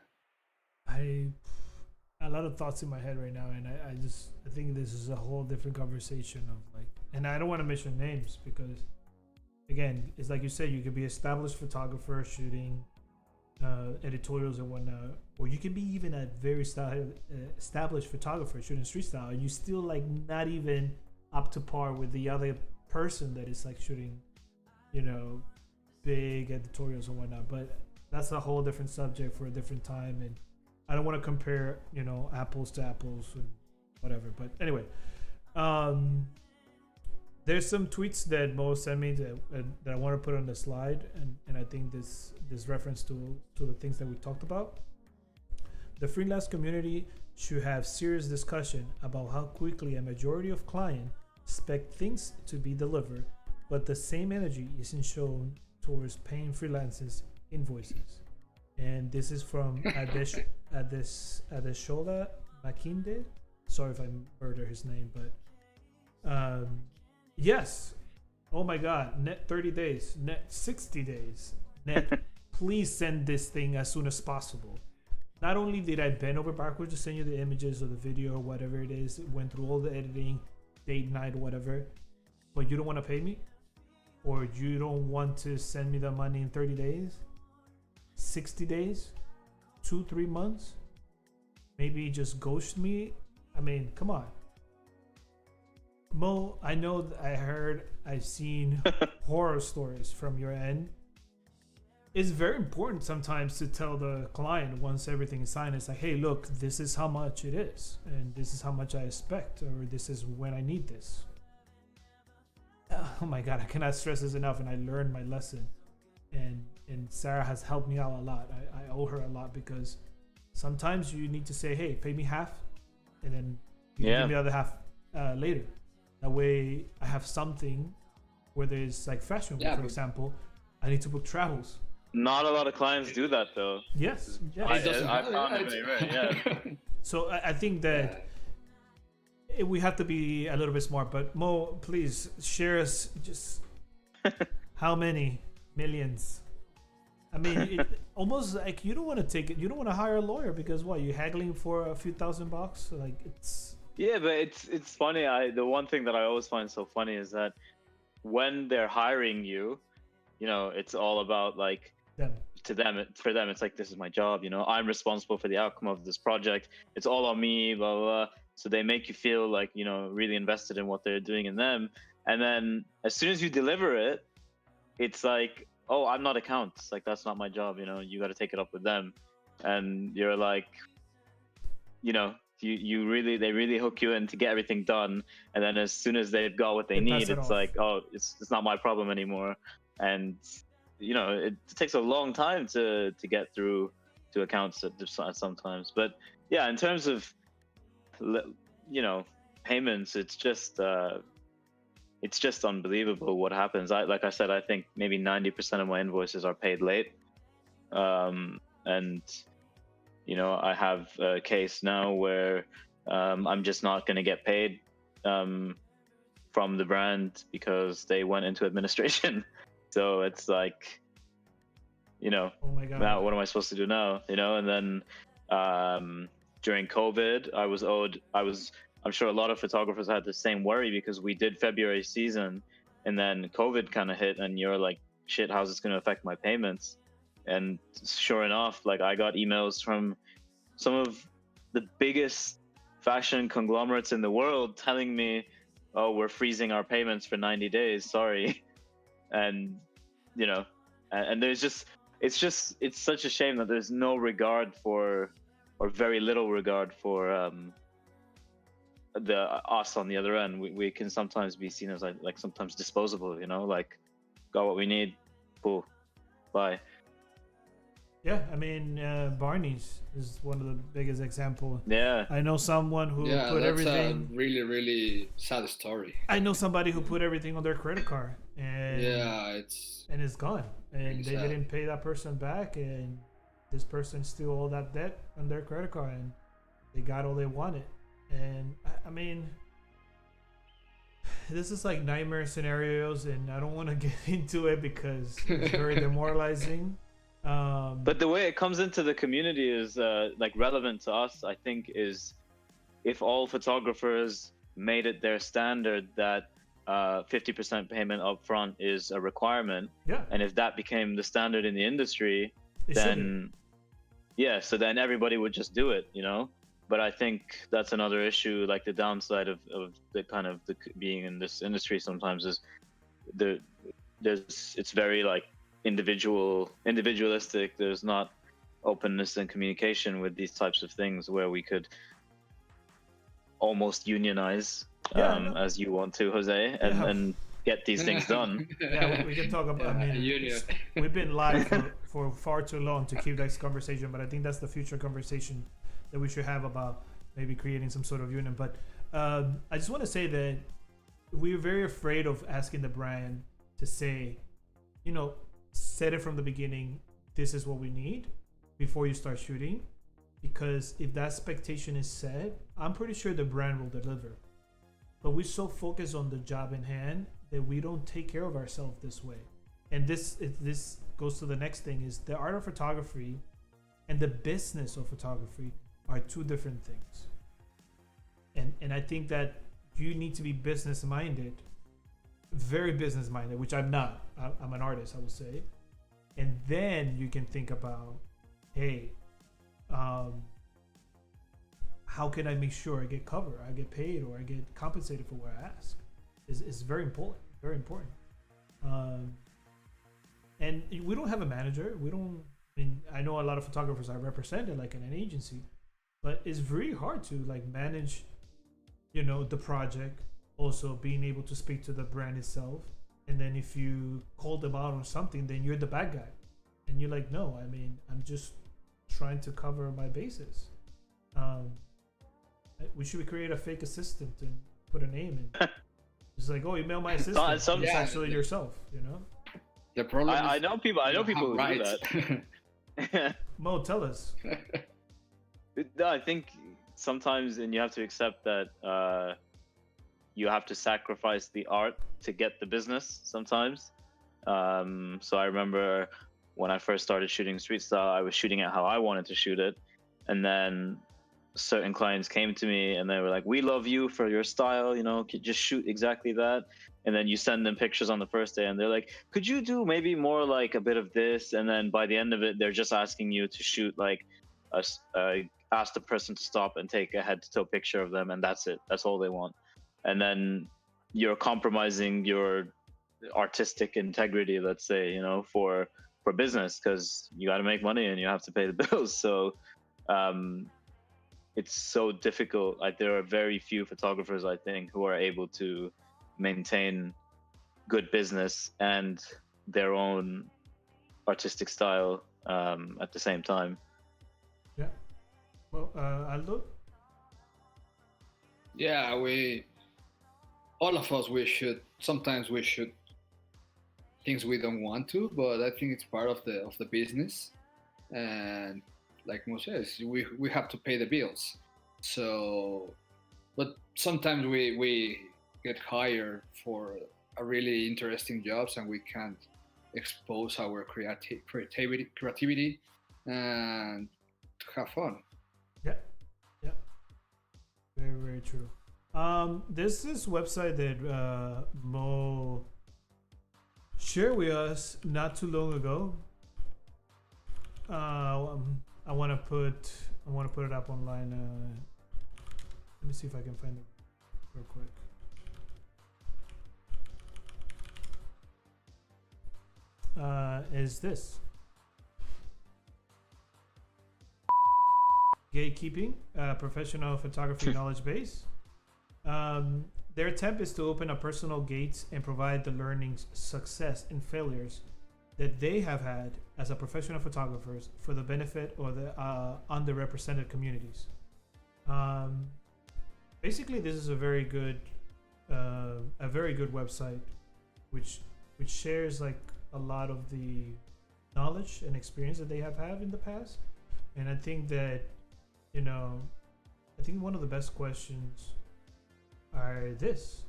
a lot of thoughts in my head right now, and I think this is a whole different conversation of like, and I don't want to mention names, because again, it's like you said, you could be established photographer shooting editorials and whatnot, or you could be even a very established photographer shooting street style, and you still like not even up to par with the other person that is like shooting big editorials and whatnot. But that's a whole different subject for a different time, and I don't want to compare, apples to apples and whatever. But anyway, there's some tweets that Mo sent me that I want to put on the slide, and I think this reference to the things that we talked about. The freelance community should have serious discussion about how quickly a majority of clients expect things to be delivered, but the same energy isn't shown towards paying freelancers invoices. And this is from Adeshola Makinde. Sorry if I murder his name, but yes. Oh my God, net 30 days, net 60 days, net. Please send this thing as soon as possible. not only did I bend over backwards to send you the images or the video or whatever it is, went through all the editing, date night, whatever, but you don't want to pay me, or you don't want to send me the money in 30 days, 60 days, 2-3 months, maybe just ghost me. I mean, come on. Mo, I know I've seen horror stories from your end. It's very important sometimes to tell the client once everything is signed. It's like, hey, look, this is how much it is, and this is how much I expect, or this is when I need this. Oh my God, I cannot stress this enough, and I learned my lesson. And Sarah has helped me out a lot. I owe her a lot, because sometimes you need to say, hey, pay me half, and then you give me the other half later. That way I have something, whether it's like fashion week, for example, I need to book travels. Not a lot of clients do that though. Yes. I found it right. Yeah. So I think that we have to be a little bit smart. But Mo, please share us just how many millions. I mean, almost like you don't want to take it. You don't want to hire a lawyer because what? You're haggling for a few $1,000. Like it's. Yeah, but it's funny. The one thing that I always find so funny is that when they're hiring you, you know, it's all about like. For them, it's like, this is my job, you know, I'm responsible for the outcome of this project. It's all on me, blah, blah, blah. So they make you feel like, you know, really invested in what they're doing in them. And then as soon as you deliver it, it's like, oh, I'm not accounts. Like, that's not my job, you know, you got to take it up with them. And you're like, you know, they really hook you in to get everything done. And then as soon as they've got what they need, it's like, oh, it's not my problem anymore. And you know, it takes a long time to get through to accounts at sometimes. But yeah, in terms of, you know, payments, it's just unbelievable what happens. Like I said, I think maybe 90% of my invoices are paid late. And you know, I have a case now where I'm just not going to get paid from the brand because they went into administration. So it's like, you know, oh my God, now what am I supposed to do now? You know, and then during COVID, I'm sure a lot of photographers had the same worry because we did February season and then COVID kind of hit and you're like, shit, how's this going to affect my payments? And sure enough, like I got emails from some of the biggest fashion conglomerates in the world telling me, oh, we're freezing our payments for 90 days. Sorry. And you know, and there's just it's such a shame that there's no regard for, or very little regard for us on the other end. We can sometimes be seen as like sometimes disposable, you know, like got what we need, cool, bye. Yeah, I mean, Barney's is one of the biggest example. Yeah, I know someone who put everything. That's a really, really sad story. I know somebody who put everything on their credit card, and it's gone, and really they sad. didn't pay that person back, and this person still all that debt on their credit card, and they got all they wanted. And I mean, this is like nightmare scenarios, and I don't want to get into it because it's very demoralizing. But the way it comes into the community is like relevant to us, I think, is if all photographers made it their standard that 50% payment up front is a requirement. Yeah. And if that became the standard in the industry, so then everybody would just do it, you know? But I think that's another issue, like the downside of the kind of the being in this industry sometimes is it's very like individualistic. There's not openness and communication with these types of things where we could almost unionize as you want to, Jose, and get these things done. Yeah, we can talk about. I mean, we've been live for far too long to keep this conversation, but I think that's the future conversation that we should have about maybe creating some sort of union. But I just want to say that we're very afraid of asking the brand to say, you know, set it from the beginning, this is what we need before you start shooting, because if that expectation is set, I'm pretty sure the brand will deliver. But we're so focused on the job in hand that we don't take care of ourselves this way. And this goes to the next thing, is the art of photography and the business of photography are two different things. And I think that you need to be business minded, very business minded, which I'm not. I'm an artist, I will say. And then you can think about, hey, how can I make sure I get covered, I get paid, or I get compensated for what I ask? Is very important, very important. And we don't have a manager. We don't. I mean, I know a lot of photographers are represented like in an agency, but it's very hard to like manage, the project. Also being able to speak to the brand itself, and then if you call them out on something, then you're the bad guy, and you're like, no, I mean, I'm just trying to cover my bases. We should create a fake assistant and put a name in. It's like, oh, email my assistant. It's actually yourself, The problem I know people. I know people who do that. Mo, tell us. No, I think sometimes, and you have to accept that you have to sacrifice the art to get the business sometimes. So I remember when I first started shooting street style, I was shooting it how I wanted to shoot it, and then certain clients came to me and they were like, we love you for your style, just shoot exactly that. And then you send them pictures on the first day and they're like, could you do maybe more like a bit of this? And then by the end of it, they're just asking you to shoot like ask the person to stop and take a head to toe picture of them, and that's it. That's all they want. And then you're compromising your artistic integrity, let's say, for business, because you got to make money and you have to pay the bills. So it's so difficult. Like, there are very few photographers, I think, who are able to maintain good business and their own artistic style at the same time. Yeah. Well, Aldo? Yeah, all of us, sometimes we shoot things we don't want to, but I think it's part of the business. And like Mo says, we have to pay the bills. So, but sometimes we get hired for a really interesting jobs and we can't expose our creativity and have fun. Yeah. Very, very true. There's this website that Mo shared with us not too long ago. I want to put it up online. Let me see if I can find it real quick. Is this Gatekeeping, professional photography knowledge base? Their attempt is to open up personal gates and provide the learnings, success, and failures that they have had as a professional photographers for the benefit of the underrepresented communities. Basically, this is a very good website, which shares like a lot of the knowledge and experience that they have had in the past. And I think that, I think one of the best questions are this.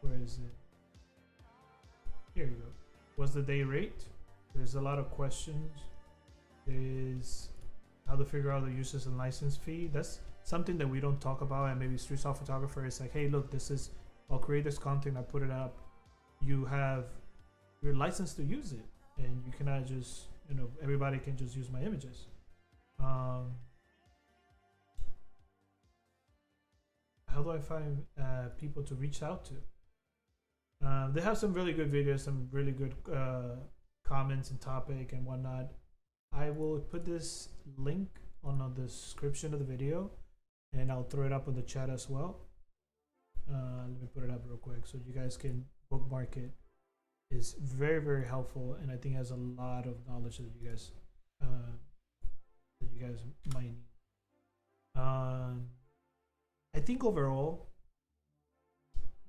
Where is it? Here you go. What's the day rate? There's a lot of questions. There's how to figure out the uses and license fee. That's something that we don't talk about, and maybe street style photographer is like, hey, look, I'll create this content, I put it up. You're licensed to use it, and you cannot just, everybody can just use my images. How do I find people to reach out to? They have some really good videos, some really good comments and topic and whatnot. I will put this link on the description of the video, and I'll throw it up on the chat as well. Let me put it up real quick so you guys can bookmark it. It's very, very helpful, and I think has a lot of knowledge that you guys might need. I think overall,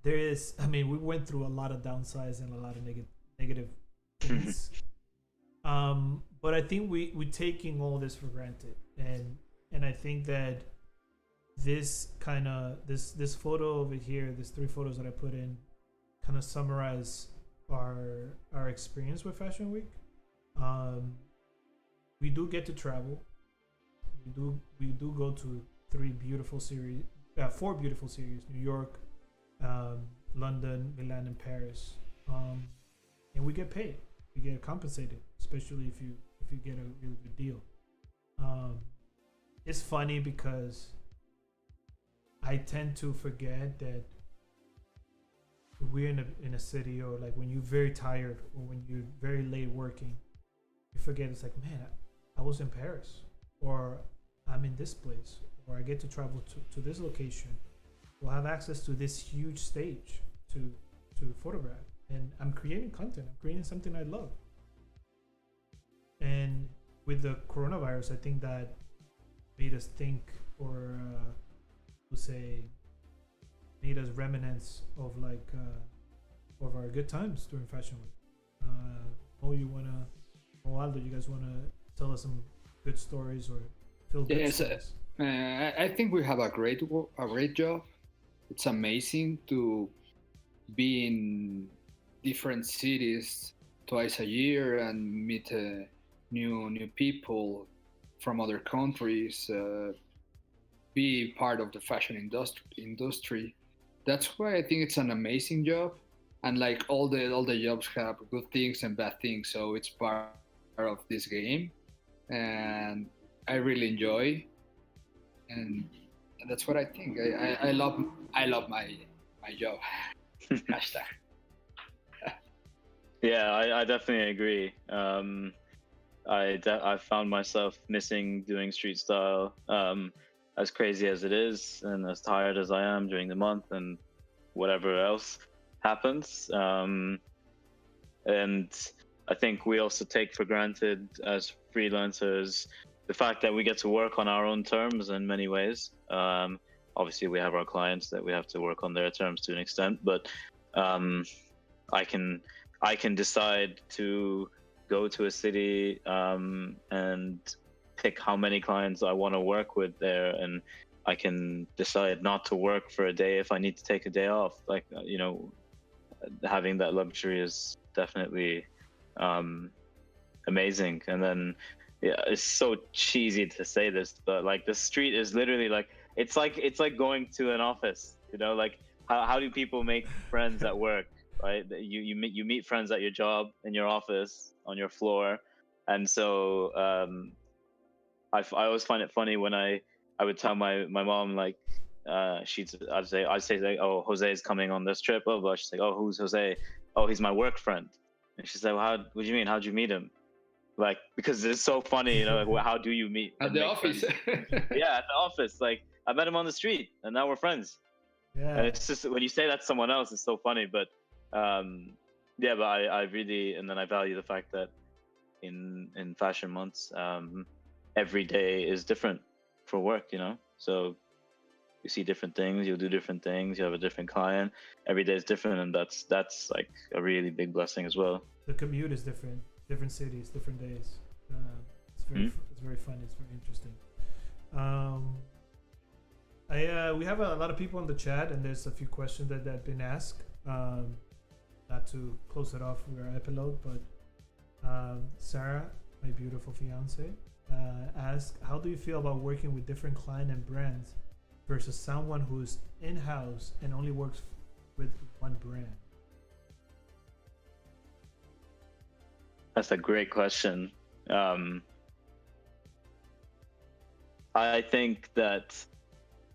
we went through a lot of downsides and a lot of negative things. But I think we're taking all this for granted, and I think that this photo over here, these 3 photos that I put in, kind of summarize our experience with Fashion Week. Um, we do get to travel. We do go to four beautiful cities: New York, London, Milan, and Paris. And we get paid. We get compensated, especially if you get a really good deal. Um, it's funny because I tend to forget that we're in a city, or like when you're very tired or when you're very late working, you forget it's like, man, I was in Paris, or I'm in this place, or I get to travel to this location. We'll have access to this huge stage to photograph, and I'm creating content. I'm creating something I love. And with the coronavirus, I think that made us think, or we'll say, made us remnants of of our good times during Fashion Week. Aldo, you guys wanna tell us some good stories or feel good Yes, stories? I think we have a great job. It's amazing to be in different cities twice a year and meet new people from other countries. Be part of the fashion industry. That's why I think it's an amazing job. And like all the jobs have good things and bad things, so it's part of this game, and I really enjoy, and, and that's what I think. I love my job. Hashtag. Yeah, I definitely agree. I found myself missing doing street style. As crazy as it is, and as tired as I am during the month, and whatever else happens. And I think we also take for granted as freelancers the fact that we get to work on our own terms in many ways. Obviously, we have our clients that we have to work on their terms to an extent, but um, I can decide to go to a city and pick how many clients I want to work with there, and I can decide not to work for a day if I need to take a day off. Like, having that luxury is definitely amazing. And then, yeah, it's so cheesy to say this, but like the street is literally like it's like going to an office. Like how do people make friends at work, right? You meet friends at your job, in your office, on your floor. And so I always find it funny when I would tell my mom, like, I'd say like, oh, Jose is coming on this trip. Oh, but she's like, oh, who's Jose? Oh, he's my work friend. And she's like, well, what do you mean? How'd you meet him? Like, because it's so funny, like, how do you meet At and the make office. friends? Yeah, at the office. Like, I met him on the street, and now we're friends. And Yeah, it's just, when you say that to someone else, it's so funny. But yeah, but I really, and then I value the fact that in fashion months, every day is different for work. So you see different things, you'll do different things, you have a different client. Every day is different, and that's like a really big blessing as well. the commute is different cities, different days. It's very fun. It's very interesting. Um, we have a lot of people in the chat, and there's a few questions that have been asked. Not to close it off with our epilogue, but Sarah, my beautiful fiance, asked, "How do you feel about working with different client and brands versus someone who's in-house and only works with one brand?" That's a great question. I think that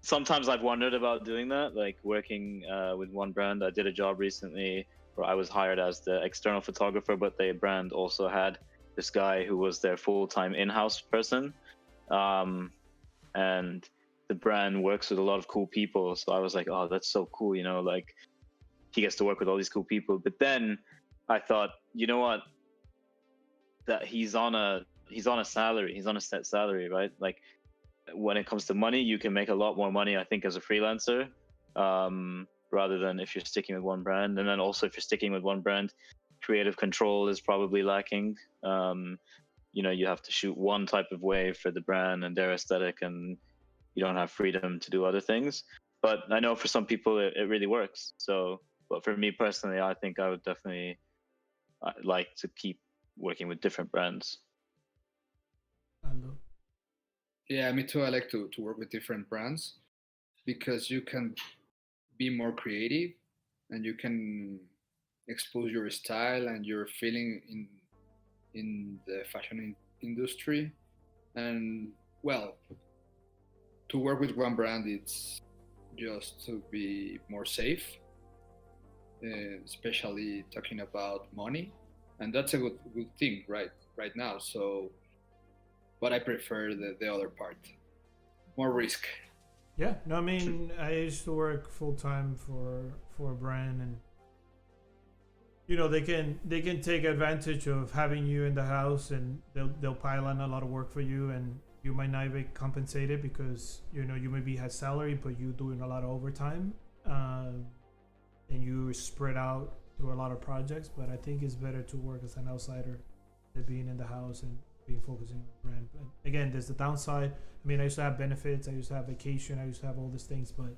sometimes I've wondered about doing that, like working with one brand. I did a job recently where I was hired as the external photographer, but the brand also had this guy who was their full-time in-house person. And the brand works with a lot of cool people. So I was like, oh, that's so cool, like he gets to work with all these cool people. But then I thought, you know what? That he's on a salary. He's on a set salary, right? Like, when it comes to money, you can make a lot more money, I think, as a freelancer, rather than if you're sticking with one brand. And then also, if you're sticking with one brand, creative control is probably lacking. You have to shoot one type of way for the brand and their aesthetic, and you don't have freedom to do other things. But I know for some people it really works. So, but for me personally, I think I would definitely I like to keep working with different brands. Aldo. Yeah, me too. I like to work with different brands because you can be more creative and you can expose your style and your feeling in the fashion industry. And well, to work with one brand, it's just to be more safe, especially talking about money, and that's a good thing right now. So, but I prefer the other part, more risk. Yeah, no, I mean, I used to work full time for a brand, and they can take advantage of having you in the house, and they'll pile on a lot of work for you, and you might not be compensated because you maybe have salary, but you doing a lot of overtime, and you spread out through a lot of projects. But I think it's better to work as an outsider than being in the house and being focusing on brand. But again, there's the downside. I mean, I used to have benefits, I used to have vacation, I used to have all these things, but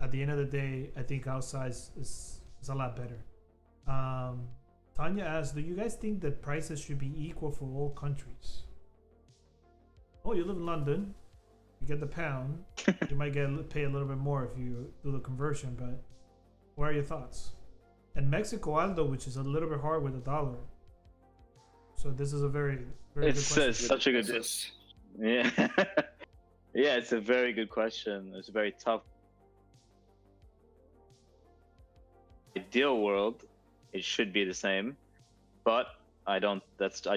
at the end of the day, I think outside is a lot better. Tanya asks, do you guys think that prices should be equal for all countries? Oh, you live in London, you get the pound, you might pay a little bit more if you do the conversion, but what are your thoughts? And Mexico, Aldo, which is a little bit hard with the dollar. So this is a very good question. It's such a good yeah. Yeah, it's a very good question. It's a very tough. Ideal world, it should be the same, but I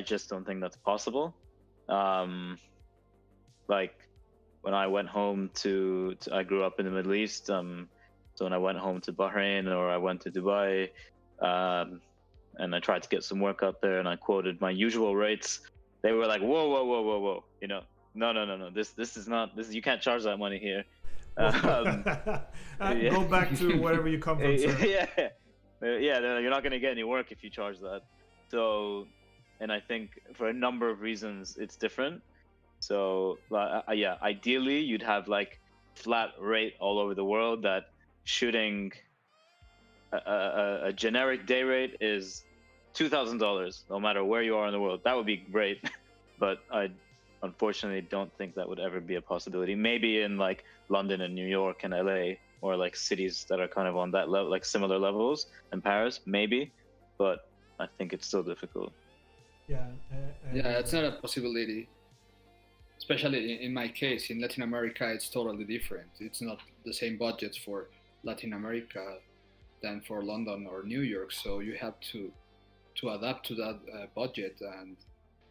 just don't think that's possible. Like when I went home I grew up in the Middle East, so when I went home to Bahrain or I went to Dubai, and I tried to get some work out there and I quoted my usual rates, they were like, whoa, no, this is not, you can't charge that money here. Go back to wherever you come from, sir. You're not going to get any work if you charge that. So, and I think for a number of reasons it's different. So ideally you'd have like flat rate all over the world, that shooting a generic day rate is $2,000 no matter where you are in the world. That would be great, but I unfortunately don't think that would ever be a possibility. Maybe in like London and New York and LA, or like cities that are kind of on that level, like similar levels, and Paris maybe, but I think it's still difficult. Yeah, it's not a possibility, especially in my case. In Latin America, it's totally different. It's not the same budgets for Latin America than for London or New York, so you have to adapt to that budget and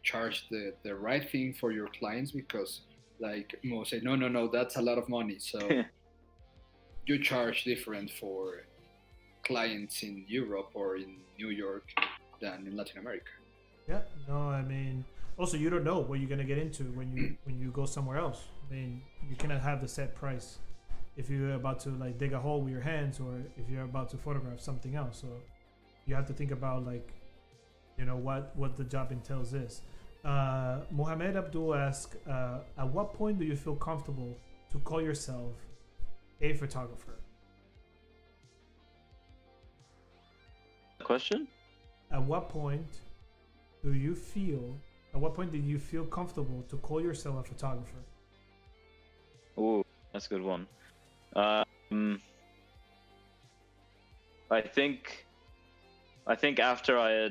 charge the right thing for your clients, because like Mo say, no, that's a lot of money, so you charge different for clients in Europe or in New York than in Latin America. Yeah, no, I mean, also you don't know what you're gonna get into when you go somewhere else. I mean, you cannot have the set price if you're about to like dig a hole with your hands, or if you're about to photograph something else. So you have to think about like, what the job entails is. Mohamed Abdul asks, at what point do you feel comfortable to call yourself a photographer? Question? At what point did you feel comfortable to call yourself a photographer? Oh, that's a good one. I think after I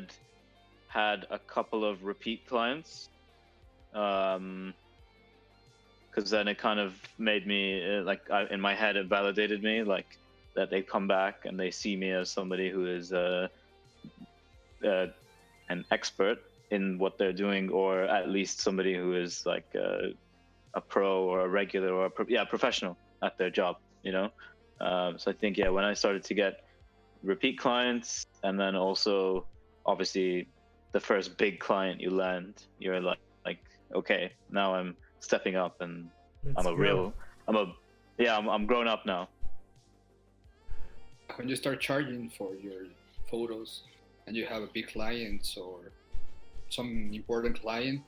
had a couple of repeat clients, because then it kind of made me in my head it validated me, like that they come back and they see me as somebody who is an expert in what they're doing, or at least somebody who is like a pro or a regular or a professional at their job, so I think when I started to get repeat clients, and then also obviously the first big client you land, you're like okay, now I'm stepping up and I'm grown up now. When you start charging for your photos and you have a big client or some important client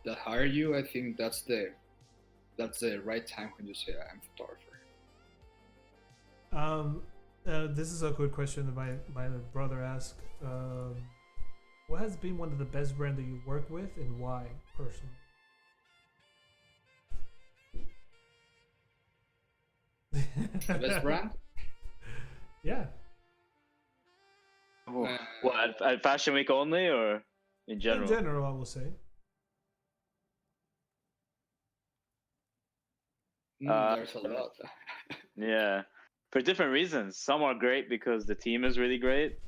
that hire you, I think that's the right time when you say I'm a photographer. This is a good question that my brother asked. What has been one of the best brands that you work with, and why, personally? The best brand? Yeah. What, at Fashion Week only, or in general? In general, I will say. There's a lot. Yeah, for different reasons. Some are great because the team is really great,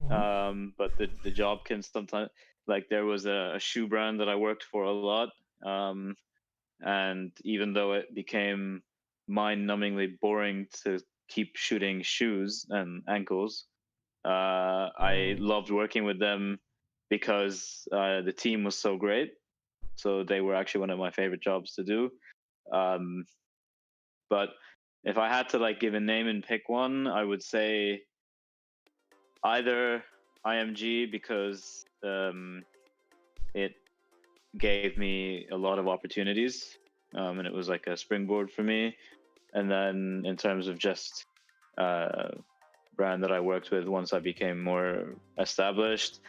but the job can sometimes, like there was a shoe brand that I worked for a lot, and even though it became mind-numbingly boring to keep shooting shoes and ankles, I loved working with them because the team was so great. So they were actually one of my favorite jobs to do. But if I had to like give a name and pick one, I would say either IMG because it gave me a lot of opportunities, and it was like a springboard for me. And then in terms of just brand that I worked with once I became more established,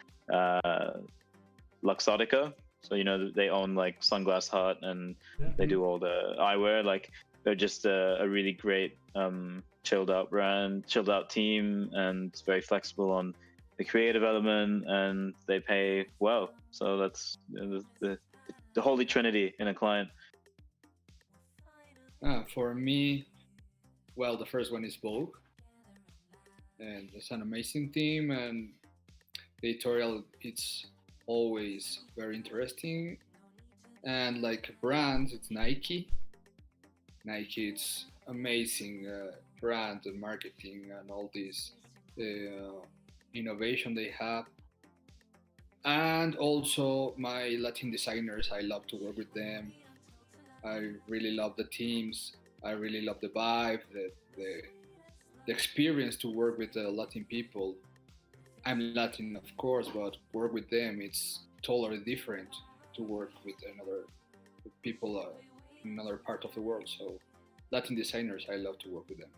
Luxottica. So they own like Sunglass Hut, and they do all the eyewear. Like they're just a really great chilled out brand, chilled out team, and very flexible on the creative element, and they pay well. So that's the holy trinity in a client. For me, well, the first one is Vogue, and it's an amazing team, and the editorial it's always very interesting. And like brands, it's Nike. Nike, it's amazing brand and marketing and all this innovation they have. And also my Latin designers, I love to work with them. I really love the teams. I really love the vibe, the experience to work with the Latin people. I'm Latin, of course, but work with them, it's totally different to work with people in another part of the world. So Latin designers, I love to work with them.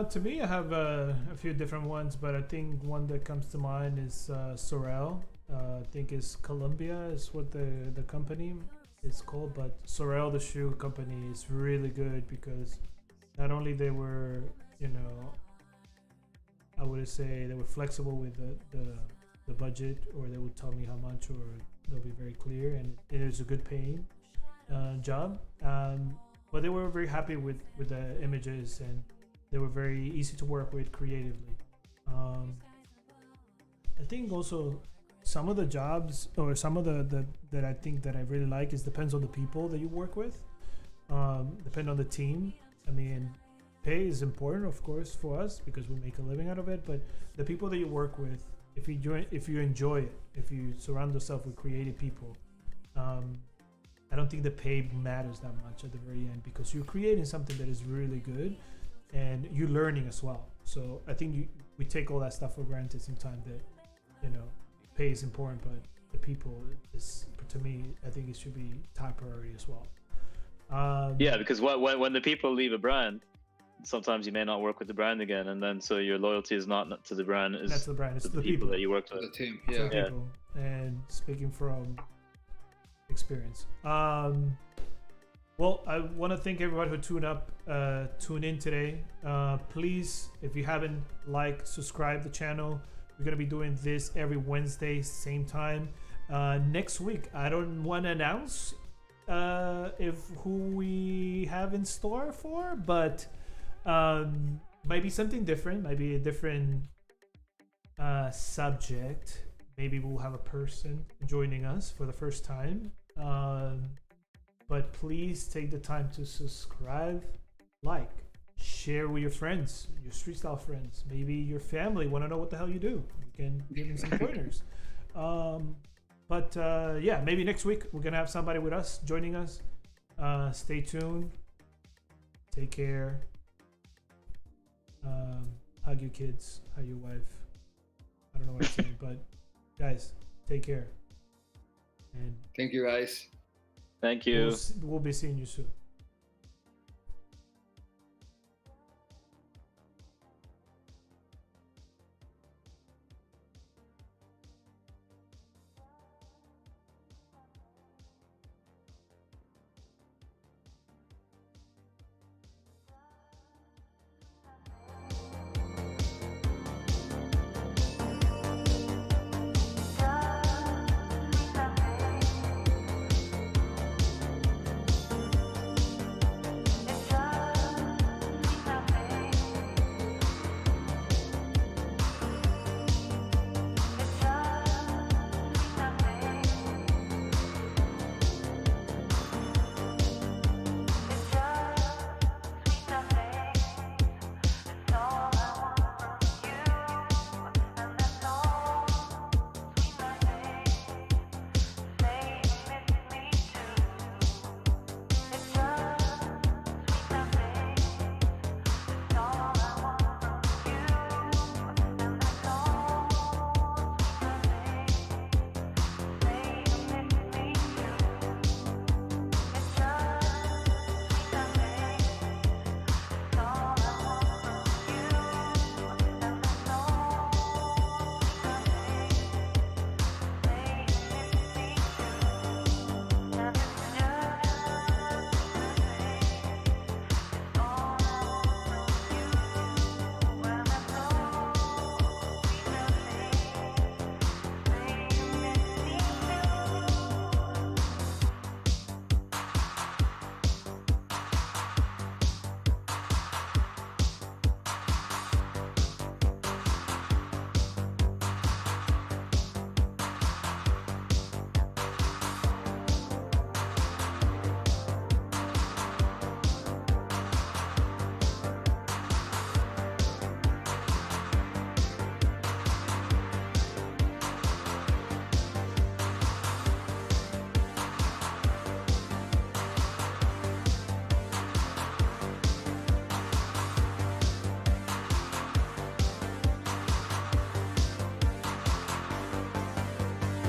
To me, I have a few different ones, but I think one that comes to mind is Sorel. I think it's Colombia is what the company is called, but Sorel, the shoe company, is really good because not only they were, I would say they were flexible with the budget, or they would tell me how much, or they'll be very clear, and it is a good paying job. But they were very happy with the images, and they were very easy to work with creatively. I think also some of the jobs, or some of the that I think that I really like, is depends on the people that you work with, depend on the team. I mean, pay is important, of course, for us because we make a living out of it, but the people that you work with, if you enjoy it, if you surround yourself with creative people, I don't think the pay matters that much at the very end, because you're creating something that is really good and you're learning as well. So I think we take all that stuff for granted sometimes, that pay is important, but the people is, to me, I think it should be top priority as well. Yeah, because when the people leave a brand, sometimes you may not work with the brand again, and then so your loyalty is not to the brand, it's to the brand, it's to the people that you worked with. The team, To the yeah. people. And speaking from experience, well, I want to thank everybody who tuned in today. Please, if you haven't subscribe the channel. We're gonna be doing this every Wednesday, same time. Next week, I don't want to announce who we have in store for, but might be something different, might be a different subject. Maybe we'll have a person joining us for the first time. But please take the time to subscribe, share with your friends, your street style friends. Maybe your family want to know what the hell you do. You can give them some pointers. But yeah, maybe next week we're gonna have somebody with us joining us. Stay tuned. Take care. Hug your kids. Hug your wife. I don't know what I'm saying, but guys, take care. And Thank you, guys. Thank you. We'll be seeing you soon.